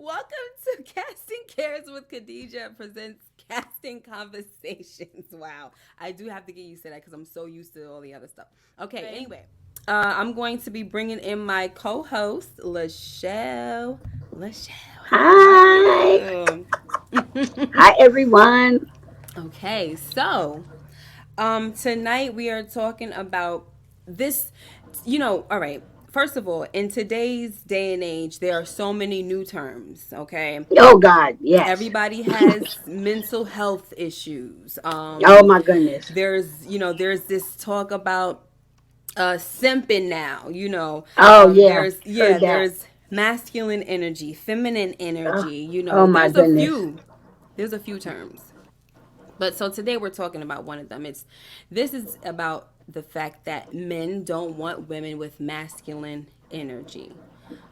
Welcome to Casting Cares with Khadijah presents Casting Conversations. Wow. I do have to get used to that because I'm so used to all the other stuff. Okay, anyway. I'm going to be bringing in my co-host, Lachelle. Lachelle, how are Hi. you? Hi, everyone. Okay, so tonight we are talking about this, all right. First of all, in today's day and age, there are so many new terms, okay? Oh, God. Yes. Everybody has mental health issues. Oh, my goodness. There's this talk about simping now, Oh, yeah. there's Heard that. there's masculine energy, feminine Oh, energy, oh my goodness. there's a few terms. But so today we're talking about one of them. This is about the fact that men don't want women with masculine energy.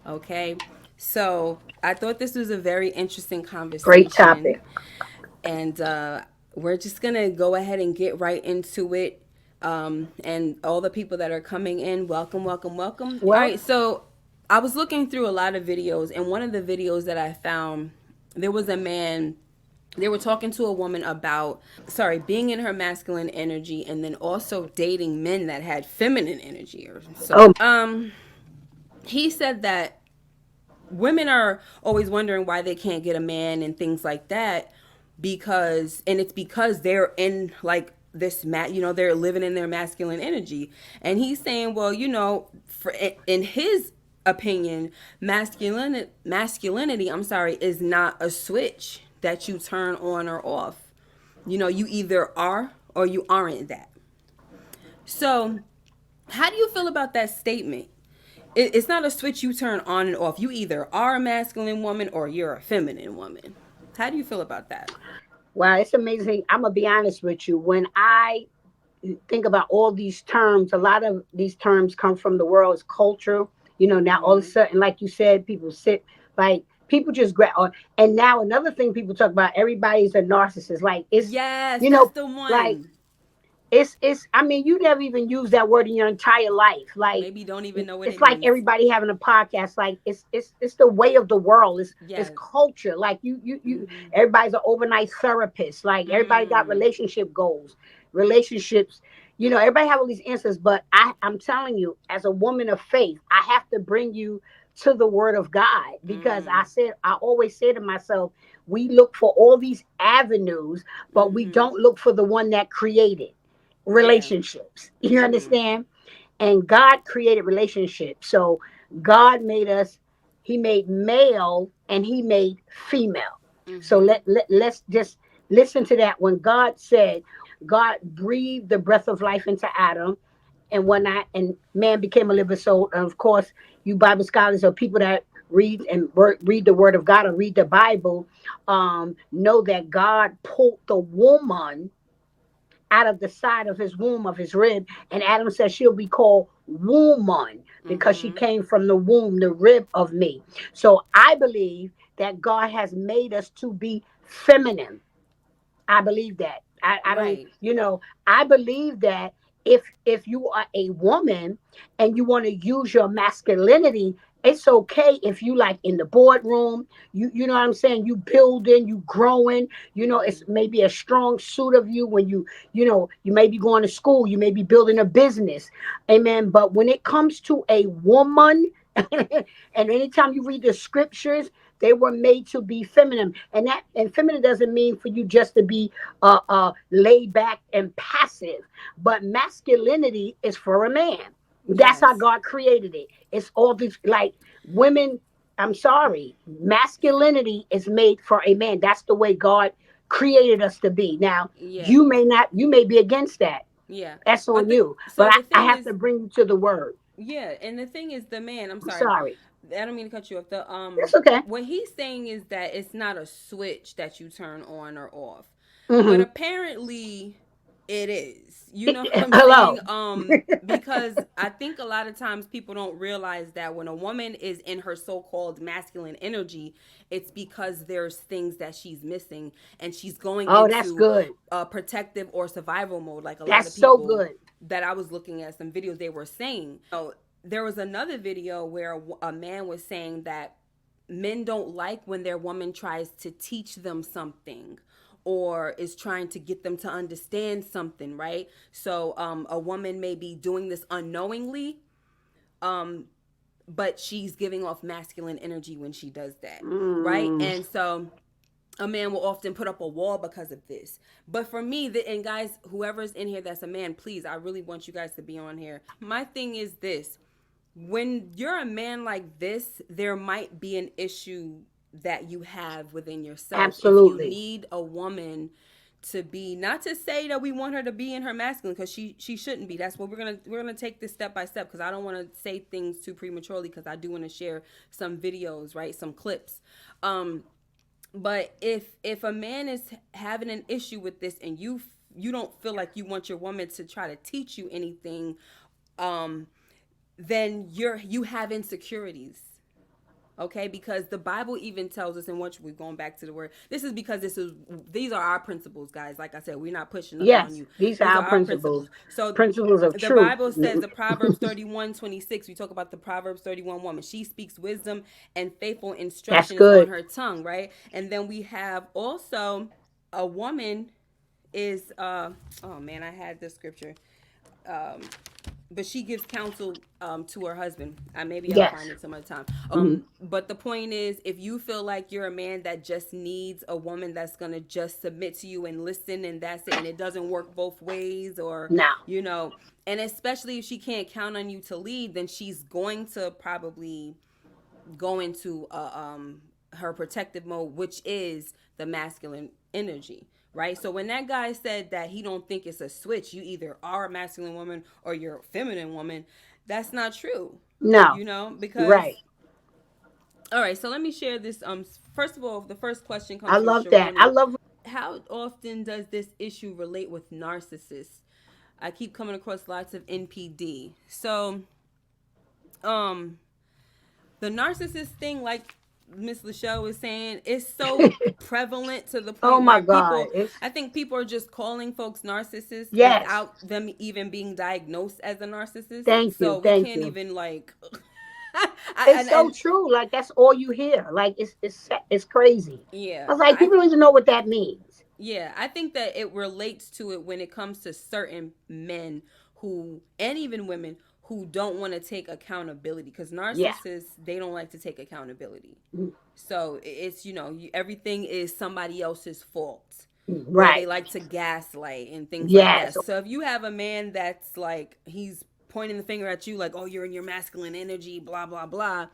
Okay? So, I thought this was a very interesting Great conversation, topic. and we're just going to go ahead and get right into it. And all the people that are coming in, welcome, welcome, welcome. All Well, right, so I was looking through a lot of videos, and one of the videos that I found, there was a man, they were talking to a woman about, being in her masculine energy and then also dating men that had feminine energy or so. oh, He said that women are always wondering why they can't get a man and things like that, it's because they're in like this they're living in their masculine energy. And he's saying, well, in his opinion, masculinity, is not a switch that you turn on or off. You either are or you aren't that. So how do you feel about that statement? It's not a switch you turn on and off. You either are a masculine woman or you're a feminine woman. How do you feel about that? wow. It's amazing. I'm going to be honest with you. When I think about all these terms, a lot of these terms come from the world's culture. Now all of a Mm-hmm. sudden, like you said, people sit like people just grab on. And now another thing people talk about, everybody's a narcissist. Like Yes, you that's know, the like one. it's I mean, you never even use that word in your entire life. Like Maybe you don't even know what it's it like means. everybody having a podcast. Like it's the way of the world. It's Yes. culture. Like you Mm-hmm. everybody's an overnight therapist. Like everybody got Mm. relationship goals, relationships. Everybody have all these answers, but I'm telling you, as a woman of faith, I have to bring you to the word of God, because Mm. I always say to myself, we look for all these avenues, but we Mm-hmm. don't look for the one that created Yeah. relationships. You Mm-hmm. understand? And God created relationships. So God made us, He made male and He made female. So Mm-hmm. let's just listen to that. When God said, God breathed the breath of life into Adam, and whatnot, and man became a living soul. And of course, you Bible scholars or people that read the Word of God or read the Bible, know that God pulled the woman out of the side of his womb, of his rib. And Adam said she'll be called woman because she Mm-hmm. came from the womb, the rib of me. So I believe that God has made us to be feminine. I believe that. I don't, Right. I believe that if you are a woman and you want to use your masculinity, it's okay if you like in the boardroom, you know what I'm saying, you building, you growing, it's Mm-hmm. maybe a strong suit of you when you may be going to school, you may be building a business. Amen. But when it comes to a woman, and anytime you read the scriptures, they were made to be feminine, and feminine doesn't mean for you just to be laid back and passive, but masculinity is for a man. That's how Yes. God created it. It's all these like women. I'm sorry, masculinity is made for a man. That's the way God created us to be. Now Yeah. you may not, you may be against that. Yeah. That's But on you. so But the I thing have is, to bring you to the word. yeah, and the thing is, the man. I'm I'm sorry, sorry. I don't mean to cut you off. That's okay. What he's saying is that it's not a switch that you turn on or off, but Hmm. apparently, it is. You know what I'm saying? Hello. Because I think a lot of times people don't realize that when a woman is in her so-called masculine energy, it's because there's things that she's missing, and she's going Oh, that's into good. protective or survival mode. Like a lot That's of so people good. that I was looking at some videos, they were saying. There was another video where a man was saying that men don't like when their woman tries to teach them something or is trying to get them to understand something, right? So a woman may be doing this unknowingly, but she's giving off masculine energy when she does that, right? Mm, And so a man will often put up a wall because of this. But for me, and guys, whoever's in here that's a man, please, I really want you guys to be on here. My thing is this: when you're a man like this, there might be an issue that you have within yourself. If you absolutely. need a woman to be, not to say that we want her to be in her masculine, because she shouldn't be. That's what we're gonna take this step by step, because I don't want to say things too prematurely, because I do want to share some videos, right, some clips. But if a man is having an issue with this, and you don't feel like you want your woman to try to teach you anything, um then you have insecurities. Okay, because the Bible even tells us, and once we're going back to the word, this is because these are our principles, guys. Like I said, we're not pushing nothing on Yes, you. these are These our are our principles, principles. So principles of the truth. Bible says, the Proverbs 31:26, we talk about the Proverbs 31 woman. She speaks wisdom, and faithful That's instruction is on good. her tongue, right? And then we have also a woman is oh man, I had this scripture, but she gives counsel to her husband. Maybe I'll find Yes. it some other time. Mhm. But the point is, if you feel like you're a man that just needs a woman that's gonna just submit to you and listen, and that's it, and it doesn't work both ways, or Now, you know, and especially if she can't count on you to lead, then she's going to probably go into her protective mode, which is the masculine energy, right? So when that guy said that he don't think it's a switch, you either are a masculine woman or you're a feminine woman, that's not true. no, You know, because right. all right, so let me share this. First of all, the first question I comes from love that. I Sharoni. love. How often does this issue relate with narcissists? I keep coming across lots of NPD. So, um, the narcissist thing, like Miss Lachelle was saying, is so prevalent to the Oh point my where God! people, It's I think people are just calling folks narcissists yes. without them even being diagnosed as a narcissist. Thank you. So we Thank can't you. even like, It's so and true. Like that's all you hear. Like it's crazy. I yeah, was like, people don't even know what that means. yeah, I think that it relates to it when it comes to certain men who, and even women who don't want to take accountability, because Yeah. narcissists, they don't like to take accountability. Mm, So it's, everything is somebody else's fault, or they right. like to gaslight and things like that. Yes. So if you have a man that's like, he's pointing the finger at you like, oh, you're in your masculine energy, blah blah blah,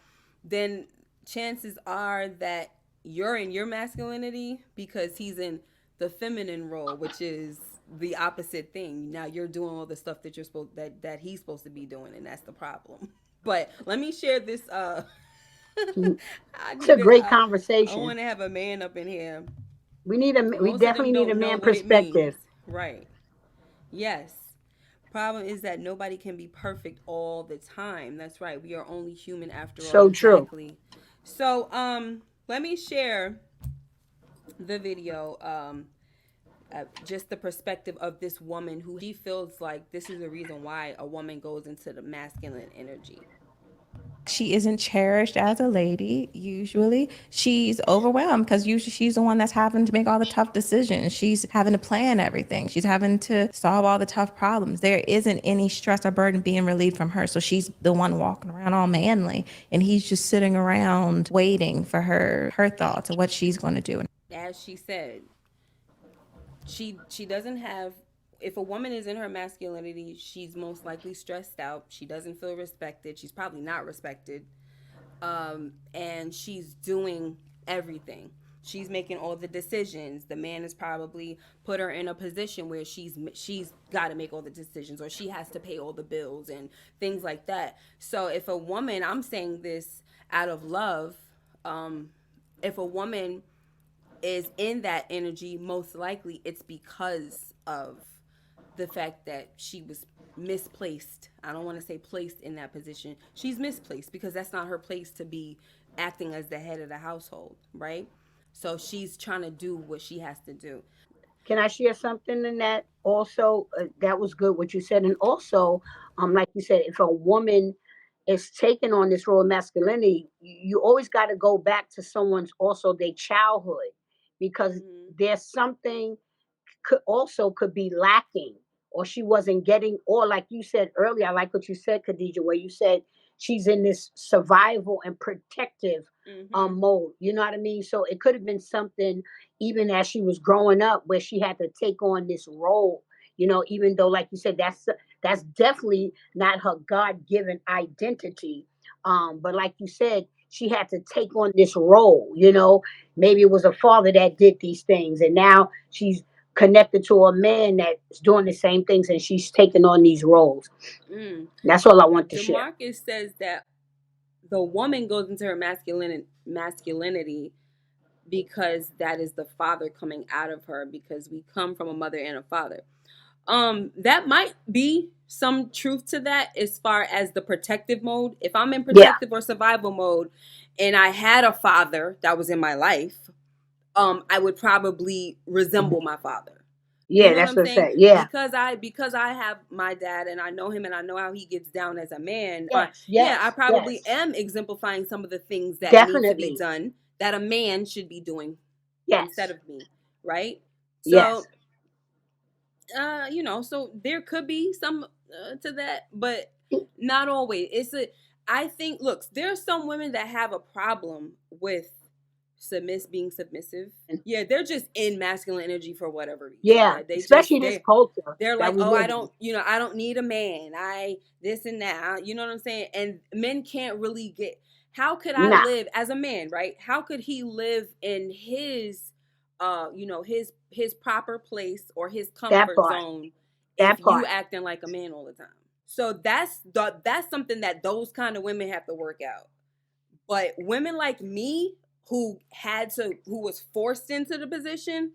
then chances are that you're in your masculinity, because he's in the feminine role, which is the opposite thing. Now you're doing all the stuff that you're supposed that he's supposed to be doing, and that's the problem. But let me share this. Mm, I it's need a to. great I conversation. want to have a man up in here. We Most of them definitely need a don't know man what it perspective. means, right? Yes. Problem is that nobody can be perfect all the time. That's right. We are only human after all. So true. Exactly. So, let me share the video. Just the perspective of this woman who she feels like this is the reason why a woman goes into the masculine energy. She isn't cherished as a lady usually. She's overwhelmed because usually she's the one that's having to make all the tough decisions. She's having to plan everything. She's having to solve all the tough problems. There isn't any stress or burden being relieved from her. So she's the one walking around all manly, and he's just sitting around waiting for her thoughts of what she's going to do. As she said, she doesn't have, if a woman is in her masculinity, she's most likely stressed out. She doesn't feel respected. She's probably not respected. And she's doing everything. She's making all the decisions. The man has probably put her in a position where she's got to make all the decisions, or she has to pay all the bills and things like that. So if a woman, I'm saying this out of love, if a woman is in that energy, most likely it's because of the fact that she was misplaced. I don't want to say placed in that position. She's misplaced because that's not her place to be acting as the head of the household, right? So she's trying to do what she has to do. Can I share something in that? Also, that was good what you said, and also, like you said, if a woman is taking on this role of masculinity, you always got to go back to someone's also their childhood, because Mhm. there's something could be lacking, or she wasn't getting, or like you said earlier, I like what you said, Khadija, where you said she's in this survival and protective Mhm. mode. You know what I mean? So it could have been something even as she was growing up where she had to take on this role. Even though, like you said, that's definitely not her God-given identity. But like you said, she had to take on this role. Maybe it was a father that did these things, and now she's connected to a man that's doing the same things, and she's taking on these roles. Mm. That's all I want to share. Demarcus says that the woman goes into her masculinity because that is the father coming out of her, because we come from a mother and a father. That might be some truth to that as far as the protective mode. If I'm in Yeah, protective or survival mode and I had a father that was in my life, I would probably resemble my father. You yeah, know what that's I'm what I saying? said. Yeah, Because I have my dad and I know him and I know how he gets down as a man. yes, Yeah, I yes, probably yes, am exemplifying some of the things that need to be definitely. done that a man should be doing instead Yes, of me, right? yes, So so there could be some to that, but not always. I think, look, there's some women that have a problem with being submissive. Yeah, they're just in masculine energy for whatever reason. yeah, That they especially just this culture they're that like, we oh, live in. I don't need a man. I this and that. You know what I'm saying? And men can't really get. How could I Nah, live as a man, right? How could he live in his, his proper place or his that comfort part, zone if that you part. acting like a man all the time? So that's something that those kind of women have to work out. But women like me who was forced into the position,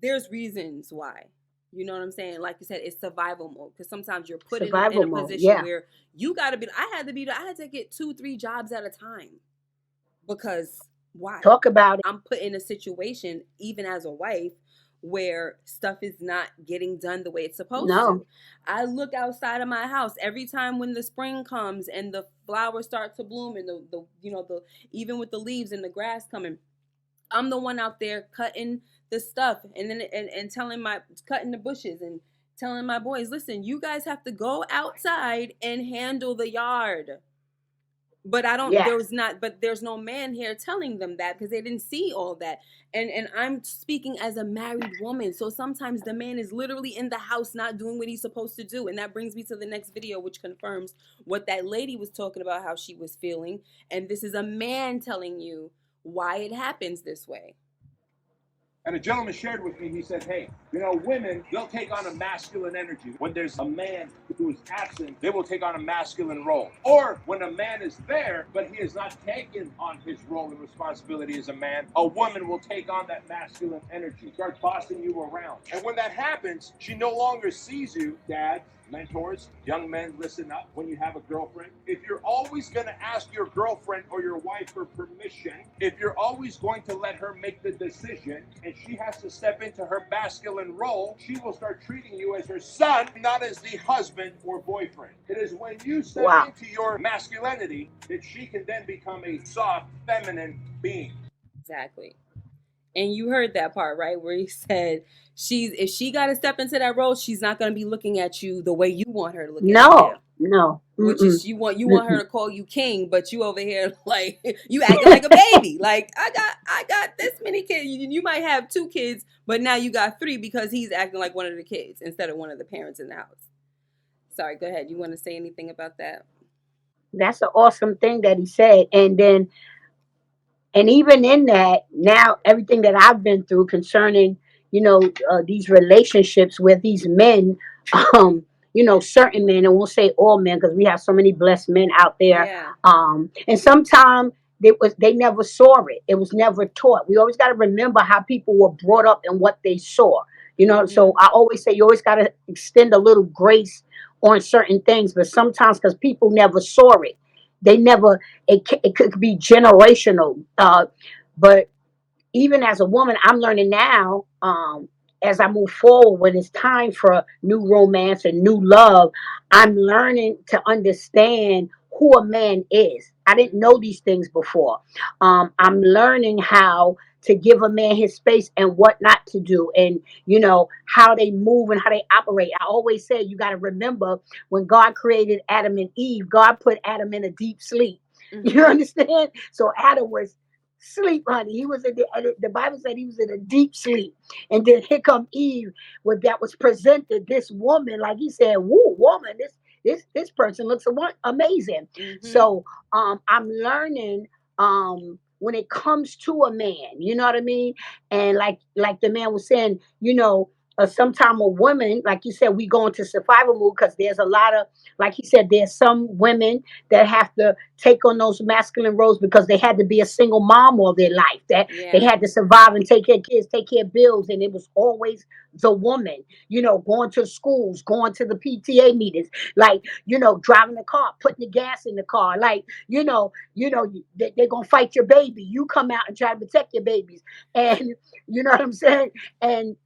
there's reasons why. You know what I'm saying? Like you said, it's survival mode, because sometimes you're put in Survival a mode. position Yeah, where I had to get 2-3 jobs at a time, because why? talk about it. I'm put in a situation, even as a wife, where stuff is not getting done the way it's supposed to. No, I look outside of my house every time when the spring comes and the flowers start to bloom, and the even with the leaves and the grass coming, I'm the one out there cutting the stuff, and then and telling my cutting the bushes and telling my boys, listen, you guys have to go outside and handle the yard. But I don't yes, there was not but there's no man here telling them that, because they didn't see all that. And I'm speaking as a married woman, so sometimes the man is literally in the house not doing what he's supposed to do. And that brings me to the next video, which confirms what that lady was talking about, how she was feeling. And this is a man telling you why it happens this way. And a gentleman shared with me, he said, hey, women, they'll take on a masculine energy. When there's a man who is absent, they will take on a masculine role. Or when a man is there, but he has not taken on his role and responsibility as a man, a woman will take on that masculine energy, start bossing you around. And when that happens, she no longer sees you, dad, mentors, young men, listen up. When you have a girlfriend, if you're always going to ask your girlfriend or your wife for permission, if you're always going to let her make the decision and she has to step into her masculine role, she will start treating you as her son, not as the husband or boyfriend. It is when you step wow, into your masculinity that she can then become a soft, feminine being. Exactly. And you heard that part, right? Where he said if she got to step into that role, she's not going to be looking at you the way you want her to look at you no, now. no, Which is, you want her mm-mm. to call you king, but you over here like you acting like a baby. Like, I got this many kids. You might have 2 kids, but now you got 3 because he's acting like one of the kids instead of one of the parents in the house. Sorry, go ahead. You want to say anything about that? That's an awesome thing that he said. And even in that, now everything that I've been through concerning, these relationships with these men, um, certain men, and we'll say all men because we have so many blessed men out there. Yeah. And sometimes they never saw it. It was never taught. We always got to remember how people were brought up and what they saw. So Mm-hmm. I always say you always got to extend a little grace on certain things, but sometimes because people never saw it, they never it could be generational. But even as a woman, I'm learning now, as I move forward, when it's time for new romance and new love, I'm learning to understand who a man is. I didn't know these things before. I'm learning how to give a man his space and what not to do, and how they move and how they operate. I always say you got to remember when God created Adam and Eve, God put Adam in a deep sleep. You understand? So Adam was sleep, honey. He was in the Bible said he was in a deep sleep, and then here come Eve, with that was presented. This woman, like he said, "Woo, woman, this person looks amazing." So I'm learning when it comes to a man, you know what I mean? And like the man was saying, sometime a woman, like you said, we go into survival mode because there's a lot of, like he said, there's some women that have to take on those masculine roles because they had to be a single mom all their life. That they had to survive and take care of kids, take care of bills, and it was always the woman, going to schools, going to the PTA meetings, like, driving the car, putting the gas in the car, like, they're gonna fight your baby. You come out and try to protect your babies. And you know what I'm saying?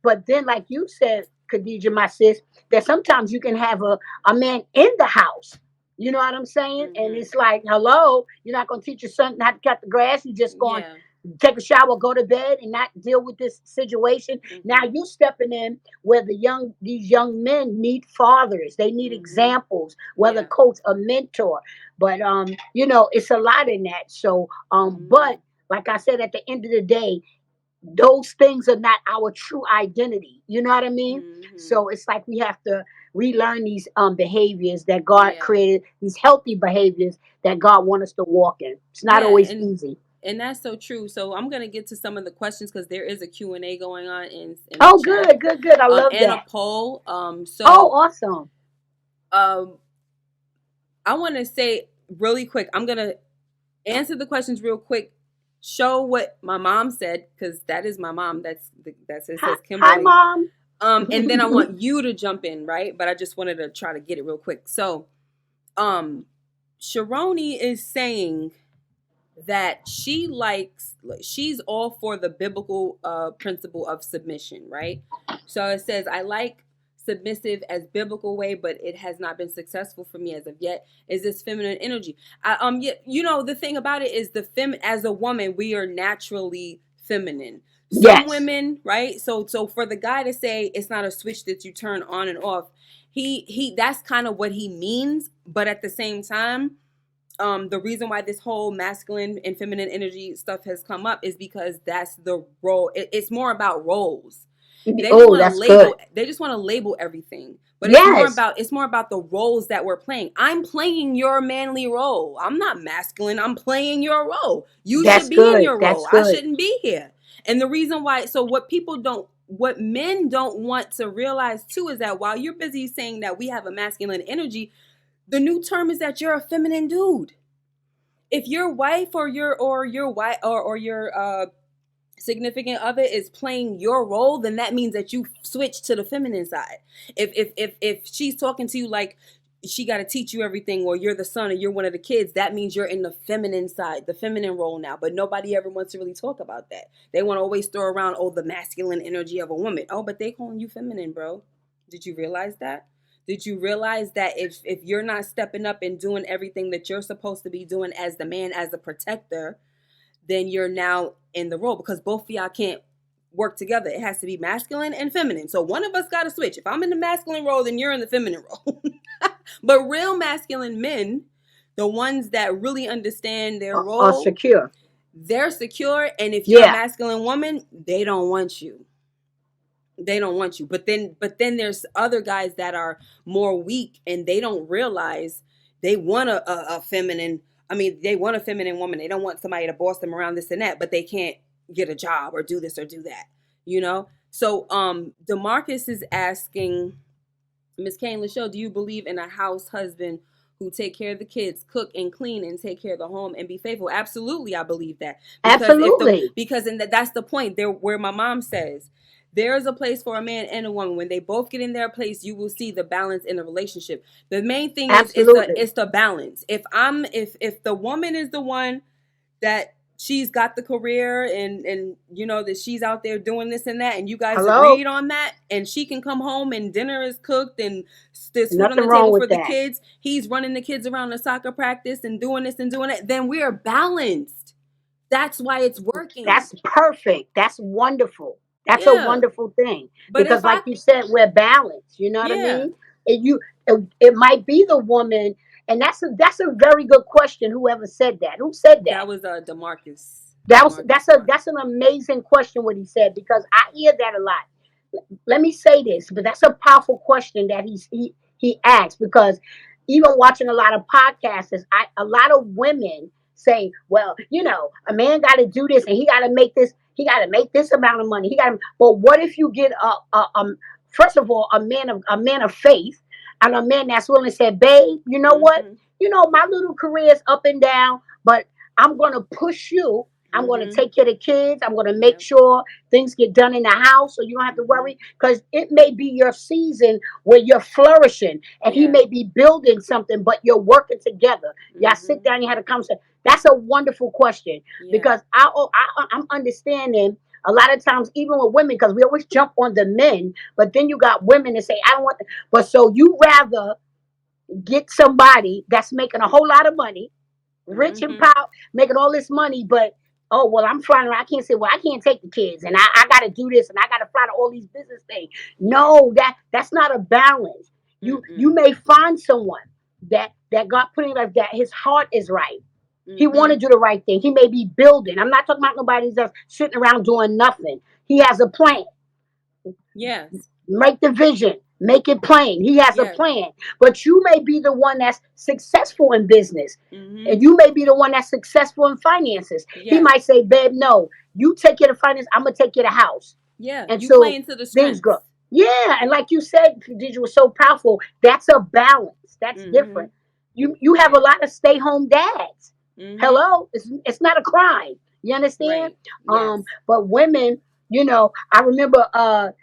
But then, like you said, Khadija, my sis, that sometimes you can have a man in the house. You know what I'm saying? And it's like, hello, you're not going to teach your son not to cut the grass. You're just going to take a shower, go to bed, and not deal with this situation. Now you stepping in where these young men need fathers. They need examples, whether coach or mentor. But it's a lot in that. So, but like I said, at the end of the day, those things are not our true identity. You know what I mean? So it's like we have to relearn these behaviors that God created, these healthy behaviors that God wants us to walk in. It's not always easy. And that's so true. So I'm going to get to some of the questions because there is a Q&A going on in the chat. Good. I love and that. A poll. Awesome. I want to say really quick, I'm going to answer the questions real quick. Show what my mom said, because that is my mom. That's it. Says Kimberly. Hi, Mom. And then I want you to jump in, right? But I just wanted to try to get it real quick. So, Sharoni is saying that she's all for the biblical principle of submission, right? So it says, I like submissive as biblical way, but it has not been successful for me as of yet. Is this feminine energy? The thing about it is as a woman, we are naturally feminine. Some women, right? So for the guy to say it's not a switch that you turn on and off, he that's kind of what he means. But at the same time, the reason why this whole masculine and feminine energy stuff has come up is because that's the role. It's more about roles. They just want to label everything. But it's more about the roles that we're playing. I'm playing your manly role. I'm not masculine. I'm playing your role. You should be in your role. I shouldn't be here. And the reason why, so what men don't want to realize too is that while you're busy saying that we have a masculine energy, the new term is that you're a feminine dude. If your wife or your significant other is playing your role, then that means that you switch to the feminine side. If she's talking to you like she got to teach you everything, or you're the son or you're one of the kids, that means you're in the feminine side, the feminine role now. But nobody ever wants to really talk about that. They want to always throw around, the masculine energy of a woman. Oh, but they calling you feminine, bro. Did you realize that? Did you realize that if you're not stepping up and doing everything that you're supposed to be doing as the man, as the protector, then you're now in the role, because both of y'all can't work together. It has to be masculine and feminine. So one of us got to switch. If I'm in the masculine role, then you're in the feminine role. But real masculine men, the ones that really understand their role, are secure. They're secure. And if you're a masculine woman, they don't want you. They don't want you. But then there's other guys that are more weak, and they don't realize they want a feminine. I mean, they want a feminine woman. They don't want somebody to boss them around, this and that, but they can't get a job or do this or do that, So DeMarcus is asking, Miss Kane Lachelle, do you believe in a house husband who take care of the kids, cook and clean, and take care of the home and be faithful? Absolutely, I believe that. Absolutely. That's the point there, where my mom says, there is a place for a man and a woman. When they both get in their place, you will see the balance in the relationship. The main thing is the balance. If the woman is the one that she's got the career and you know that she's out there doing this and that, and you guys Hello? agreed on that, and she can come home and dinner is cooked and there's food on Nothing the wrong table with for the that. kids, he's running the kids around the soccer practice and doing this and doing that, then we are balanced. That's why it's working. That's perfect. That's wonderful. That's a Yeah. wonderful thing. But if Because I like you said, we're balanced. You know what I yeah, mean? It might be the woman, and that's a very good question. Whoever said that? Who said that? that was DeMarcus. That's an amazing question what he said, because I hear that a lot. Let me say this, but that's a powerful question that he asked, because even watching a lot of podcasts, a lot of women say, well, a man got to do this and he got to make this amount of money. But what if you get first of all, a man of faith, and a man that's willing to say, babe, you know what? Mm-hmm. My little career is up and down, but I'm going to push you. I'm going to Mm-hmm. take care of the kids. I'm going to make Yep. sure things get done in the house so you don't have to worry, because it may be your season where you're flourishing and he Yeah. may be building something, but you're working together. Y'all sit Mm-hmm. down, you had a conversation. That's a wonderful question, Yeah. because I'm understanding a lot of times, even with women, because we always jump on the men, but then you got women that say, I don't want, but so you rather get somebody that's making a whole lot of money, rich and Mm-hmm. power, making all this money, but oh well, I'm flying around. I can't say, well, I can't take the kids, and I got to do this, and I got to fly to all these business things. No, that's not a balance. You Mm-mm. may find someone that God put in life, that his heart is right. He want Mm-hmm. to do the right thing. He may be building. I'm not talking about nobody that's sitting around doing nothing. He has a plan. Yes. Make the vision, make it plain. He has a Yes. plan. But you may be the one that's successful in business. Mm-hmm. And you may be the one that's successful in finances. He Yes. might say, babe, no, you take care of finance, I'm gonna take care of the house. Yeah. And You play so into the things strengths. go. Yeah, and like you said, Khadijah, was so powerful. That's a balance. That's Mm-hmm. different. You have a Yeah. lot of stay-home dads. Mm-hmm. Hello? It's not a crime. You understand? Right. Yes. But women, I remember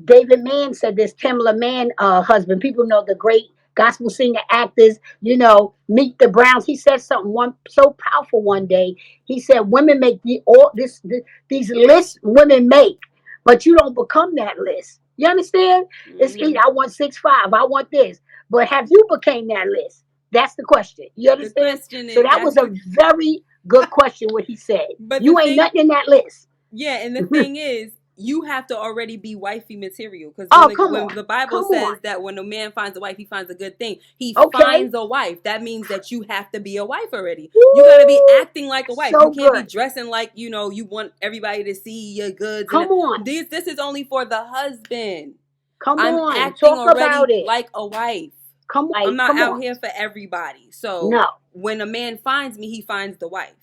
David Mann said this, Tamala Mann husband. People know the great gospel singer actors, Meet the Browns. He said something so powerful one day. He said, women make these lists women make, but you don't become that list. You understand? It's easy. Mm-hmm. I want 6'5". I want this. But have you became that list? That's the question. You The understand? question So is that was a very good question what he said. but the You ain't thing, nothing in that list. yeah, and the thing is, you have to already be wifey material, because Oh, come when on. the Bible Come says on. that when a man finds a wife, he finds a good thing. He Okay. finds a wife. That means that you have to be a wife already. You got to be Woo! acting like a wife. You So can't be good. dressing like you want everybody to see your goods. And Come on. this is only for the husband. Come I'm on. acting Talk about already it. like a wife. Come I'm on. not Come out on. here for everybody. So No. when a man finds me, he finds the wife,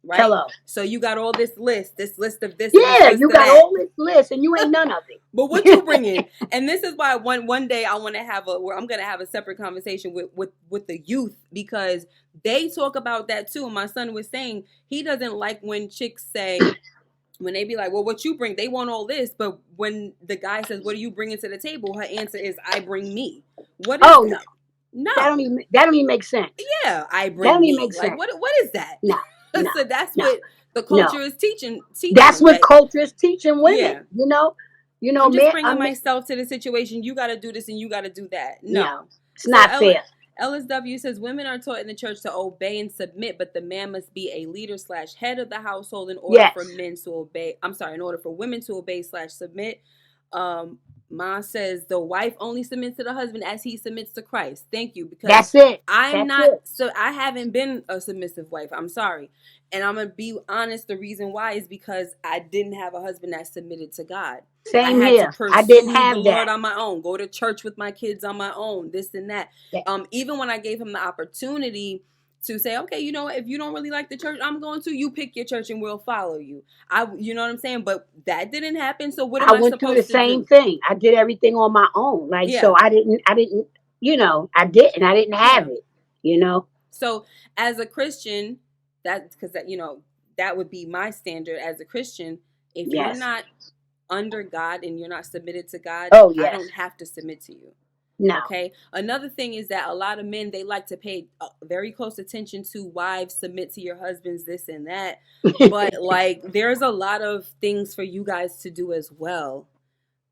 right? Hello. So you got all this list of this and this Yeah, list you of got that. all this list and you ain't none of But what you it. bringing? And this is why one day I want to where I'm gonna have a separate conversation with the youth, because they talk about that too. And my son was saying he doesn't like when chicks say, when they be like, well, what you bring? They want all this, but when the guy says, what are you bringing to the table? Her answer is, I bring me. What is Oh no. that? No. That don't even make sense. Yeah, I That don't bring even me. make Like sense. what is that? No. No. So that's No. what the No. culture is teaching That's them. what That culture is teaching women. yeah, I'm just Man, bringing myself to the situation. You got to do this and you got to do that. no, No. it's So not fair. LSW says women are taught in the church to obey and submit, but the man must be a leader / head of the household in order for Yes. men to obey. I'm sorry, in order for women to obey / submit. Um, Ma says the wife only submits to the husband as he submits to Christ. Thank you, because That's it. I'm That's not. it. So I haven't been a submissive wife. I'm sorry, and I'm gonna be honest. The reason why is because I didn't have a husband that submitted to God. I Same had to here. I didn't pursue the have Lord that. on my own, go to church with my kids on my own, this and that. Even when I gave him the opportunity to say, okay, you know what, if you don't really like the church I'm going to, you pick your church and we'll follow you. You know what I'm saying? But that didn't happen. So what am I I went through the supposed to same do? thing. I did everything on my own. Like, Yeah. so I didn't, I didn't have Yeah. it. So as a Christian, that would be my standard as a Christian. If you're Yes. not under God and you're not submitted to God, Oh, I yes. don't have to submit to you. No. Okay. Another thing is that a lot of men, they like to pay very close attention to wives, submit to your husbands, this and that. But like, there's a lot of things for you guys to do as well,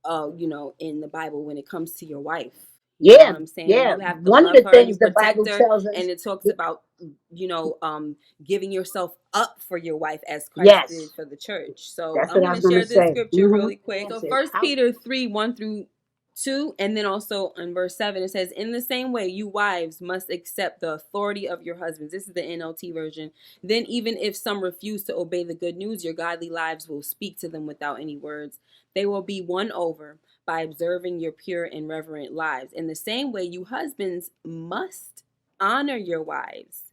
in the Bible when it comes to your wife. You know Yeah, what I'm saying? yeah. You have to One of love the her, you things the Bible protect her, tells and us, it talks about, giving yourself up for your wife as Christ did yes, for the church. So that's I'm what I going was to going to share this say. scripture really quick. So Answered. First How? Peter 3:1-2, and then also in verse 7, it says, in the same way, you wives must accept the authority of your husbands. This is the NLT version. Then even if some refuse to obey the good news, your godly lives will speak to them without any words. They will be won over by observing your pure and reverent lives. In the same way, you husbands must honor your wives.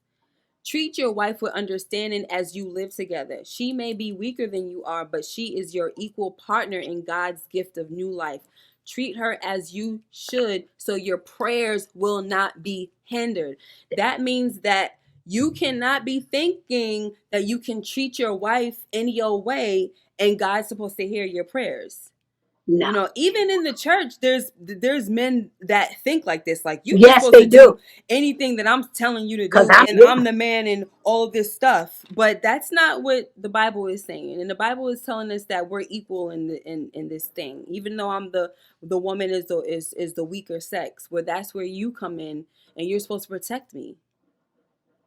Treat your wife with understanding as you live together. She may be weaker than you are, but she is your equal partner in God's gift of new life. Treat her as you should, so your prayers will not be hindered. That means that you cannot be thinking that you can treat your wife any old way and God's supposed to hear your prayers. No. Even in the church, there's men that think like this, like you just Yes, supposed they to do do. anything that I'm telling you to Because do, I'm, and yeah, I'm the man and all of this stuff. But that's not what the Bible is saying. And the Bible is telling us that we're equal in this thing. Even though I'm the woman is the weaker sex, where that's where you come in and you're supposed to protect me.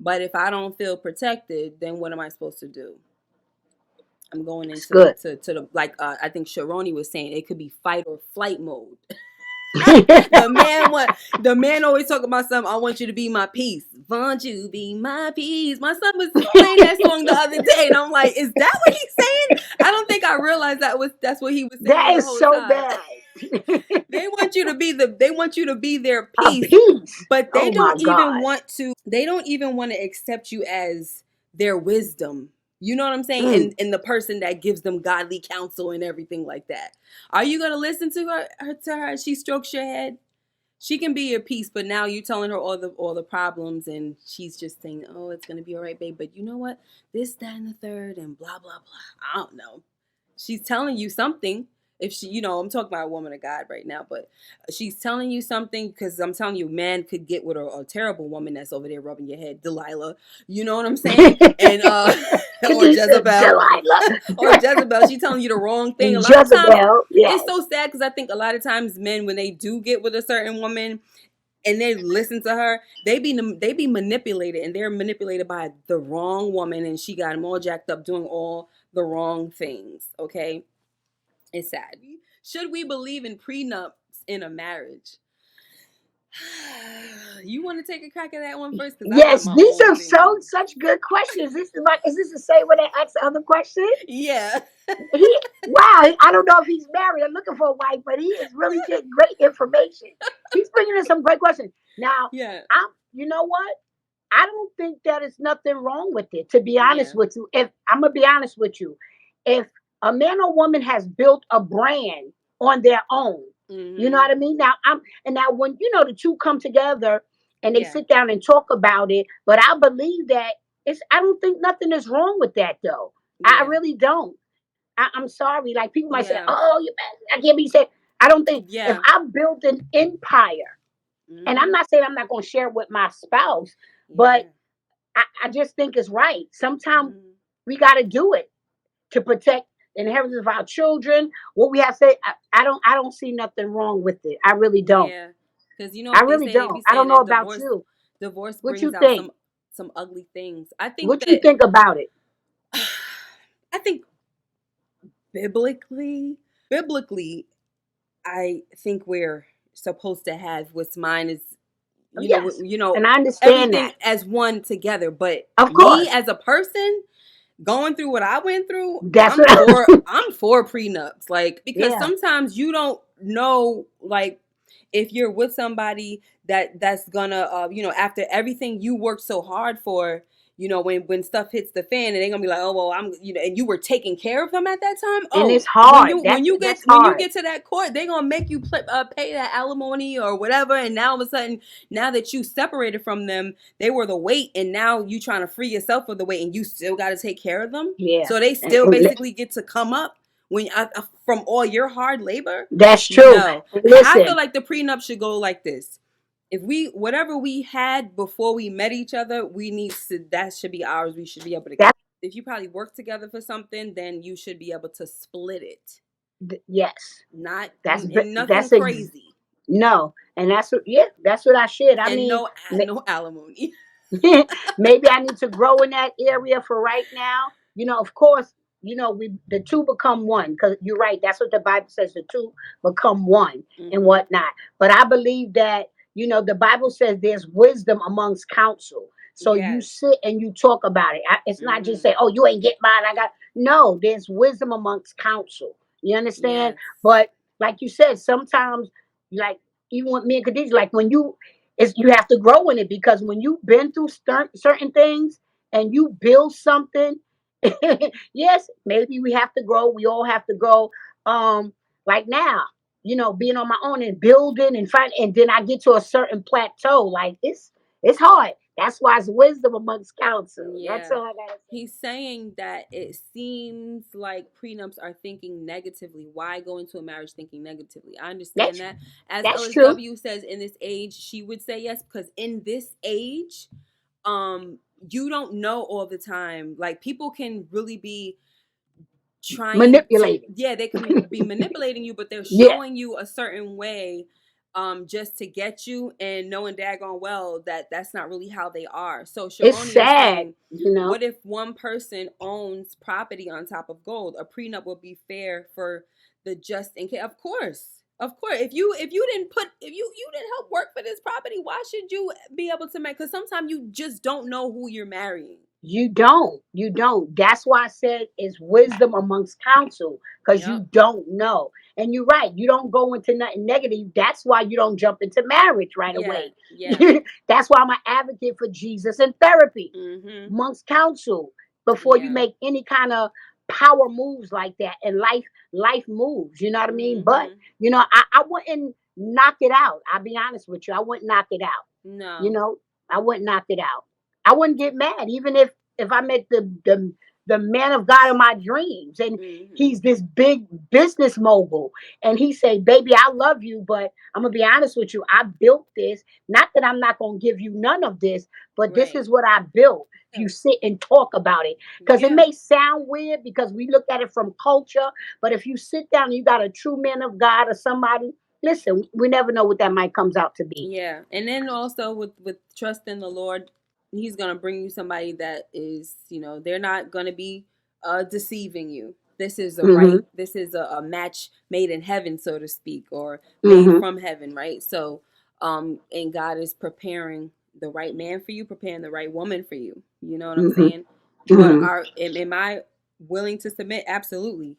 But if I don't feel protected, then what am I supposed to do? I'm going it's into good. to the, like, I think Sharoni was saying, it could be fight or flight mode. The man always talk about something. I want you to be my peace. Want you be my peace. My son was playing that song the other day, and I'm like, is that what he's saying? I don't think I realized that's what he was saying That the is whole so time. bad. They want you to be their A peace, peace. but Oh my God. they don't even want to accept you as their wisdom. You know what I'm saying? Mm. And the person that gives them godly counsel and everything like that. Are you gonna listen to her as she strokes your head? She can be your peace, but now you're telling her all the problems, and she's just saying, "Oh, it's gonna be all right, babe." But you know what? This, that, and the third, and blah blah blah. I don't know. She's telling you something. If she, I'm talking about a woman of God right now, but she's telling you something, because I'm telling you, man could get with a terrible woman that's over there rubbing your head, Delilah. You know what I'm saying? And or He said Jezebel, Delilah. or Jezebel. She telling you the wrong thing. A lot of times, Jezebel. it's Yes. so sad, because I think a lot of times men, when they do get with a certain woman and they listen to her, they be manipulated, and they're manipulated by the wrong woman, and she got them all jacked up doing all the wrong things. Okay, it's sad. Should we believe in prenups in a marriage? You want to take a crack at that one first, because I got Yes, my these own are thing. such good questions. Is this the same way they ask the other question? Yeah. Wow, I don't know if he's married or looking for a wife, but he is really getting great information. He's bringing in some great questions. Now, Yeah. you know what? I don't think that is nothing wrong with it. To be honest Yeah. with you, if I'm gonna be honest with you, if a man or woman has built a brand on their own, you know Mm-hmm. what I mean. Now when the two come together and they Yeah. sit down and talk about it, but I believe that I don't think nothing is wrong with that though. I Yeah. really don't. I'm sorry. Like people might say, Yeah. "Oh, I can't be said." I don't think if Yeah. I build an empire, and I'm Mm-hmm. not saying I'm not going to share it with my spouse, but Yeah. I just think it's right. Sometimes Mm-hmm. we got to do it to protect the inheritance of our children. What we have said, I don't see nothing wrong with it. I really don't. Yeah. Because I what they really say, they don't. be I don't saying know that about divorce you. divorce What you brings out think? some ugly things. I think What you that think about it? I think biblically, I think we're supposed to have what's mine is, Yes, and I understand everything that. as one together. But Of me course, as a person, going through what I went through, that's I'm what. for prenups. Like, because Yeah, sometimes you don't know, like, if you're with somebody that's gonna after everything you worked so hard for, when stuff hits the fan, and they're gonna be like, oh well, and you were taking care of them at that time. and Oh, it's hard. get That's hard. to that court, they're gonna make you pay that alimony or whatever, and now all of a sudden, now that you separated from them, they were the weight, and now you trying to free yourself of the weight, and you still got to take care of them. Yeah, So they and, still and basically get to come up when from all your hard labor. That's true. No, I feel Listen, like the prenup should go like this. If we whatever we had before we met each other, we need to that should be ours. We should be able to. that's If you probably work together for something, then you should be able to split it. yes. Not That's and nothing that's ex- crazy, no, and that's what that's what I should. I and mean, no alimony. maybe I need to grow in that area for right now. Of course, we the two become one because you're right. That's what the Bible says. The two become one and Hmm. whatnot. But I believe that the Bible says there's wisdom amongst counsel. So you Yes. sit and you talk about it. It's not just Hmm. say, "Oh, you ain't get mine. I got." No, there's wisdom amongst counsel. You understand? Yes. But like you said, sometimes like even with me and Khadijah, like when you have to grow in it because when you've been through certain things and you build something, yes, maybe we have to grow. We all have to grow. Like now, being on my own and building and find, and then I get to a certain plateau. Like it's hard. That's why it's wisdom amongst counsel. That's Yeah. all I gotta say. He's saying that it seems like prenups are thinking negatively. Why go into a marriage thinking negatively? I understand That's that. As that's true. LSW says, in this age, she would say yes, because in this age, you don't know all the time. Like people can really be trying to, Manipulating. yeah, they can be manipulating you, but they're Yeah, showing you a certain way just to get you, and knowing daggone well that that's not really how they are. So it's Sharoni is sad. saying, You know. what if one person owns property on top of gold? A prenup would be fair for the just in case. Of course, if you didn't help work for this property, why should you be able to make? Because sometimes you just don't know who you're marrying. You don't. You don't. That's why I said it's wisdom amongst counsel because Yep. you don't know. And you're right. You don't go into nothing negative. That's why you don't jump into marriage right Yeah. away. Yeah. That's why I'm an advocate for Jesus and therapy Mhm. amongst counsel before you Yeah. make any kind of power moves like that and life moves. You know what I mean? But Mhm. I wouldn't knock it out. I'll be honest with you. I wouldn't knock it out. You No. know, I wouldn't knock it out. I wouldn't get mad, even if I met the man of God of my dreams, and Mhm. he's this big business mogul, and he say, "Baby, I love you, but I'm gonna be honest with you. I built this. Not that I'm not gonna give you none of this, but this Right. is what I built." If you Yeah. sit and talk about it, because it Yeah. may sound weird because we look at it from culture, but if you sit down and you got a true man of God or somebody, listen, we never know what that might comes out to be. Yeah. And then also with trust in the Lord, he's going to bring you somebody that is, they're not going to be deceiving you. Hmm. This is a match made in heaven, so to speak, or made Hmm. from heaven, right? So and God is preparing the right man for you, preparing the right woman for you. You know what I'm Hmm. saying? But Hmm. am I willing to submit? Absolutely.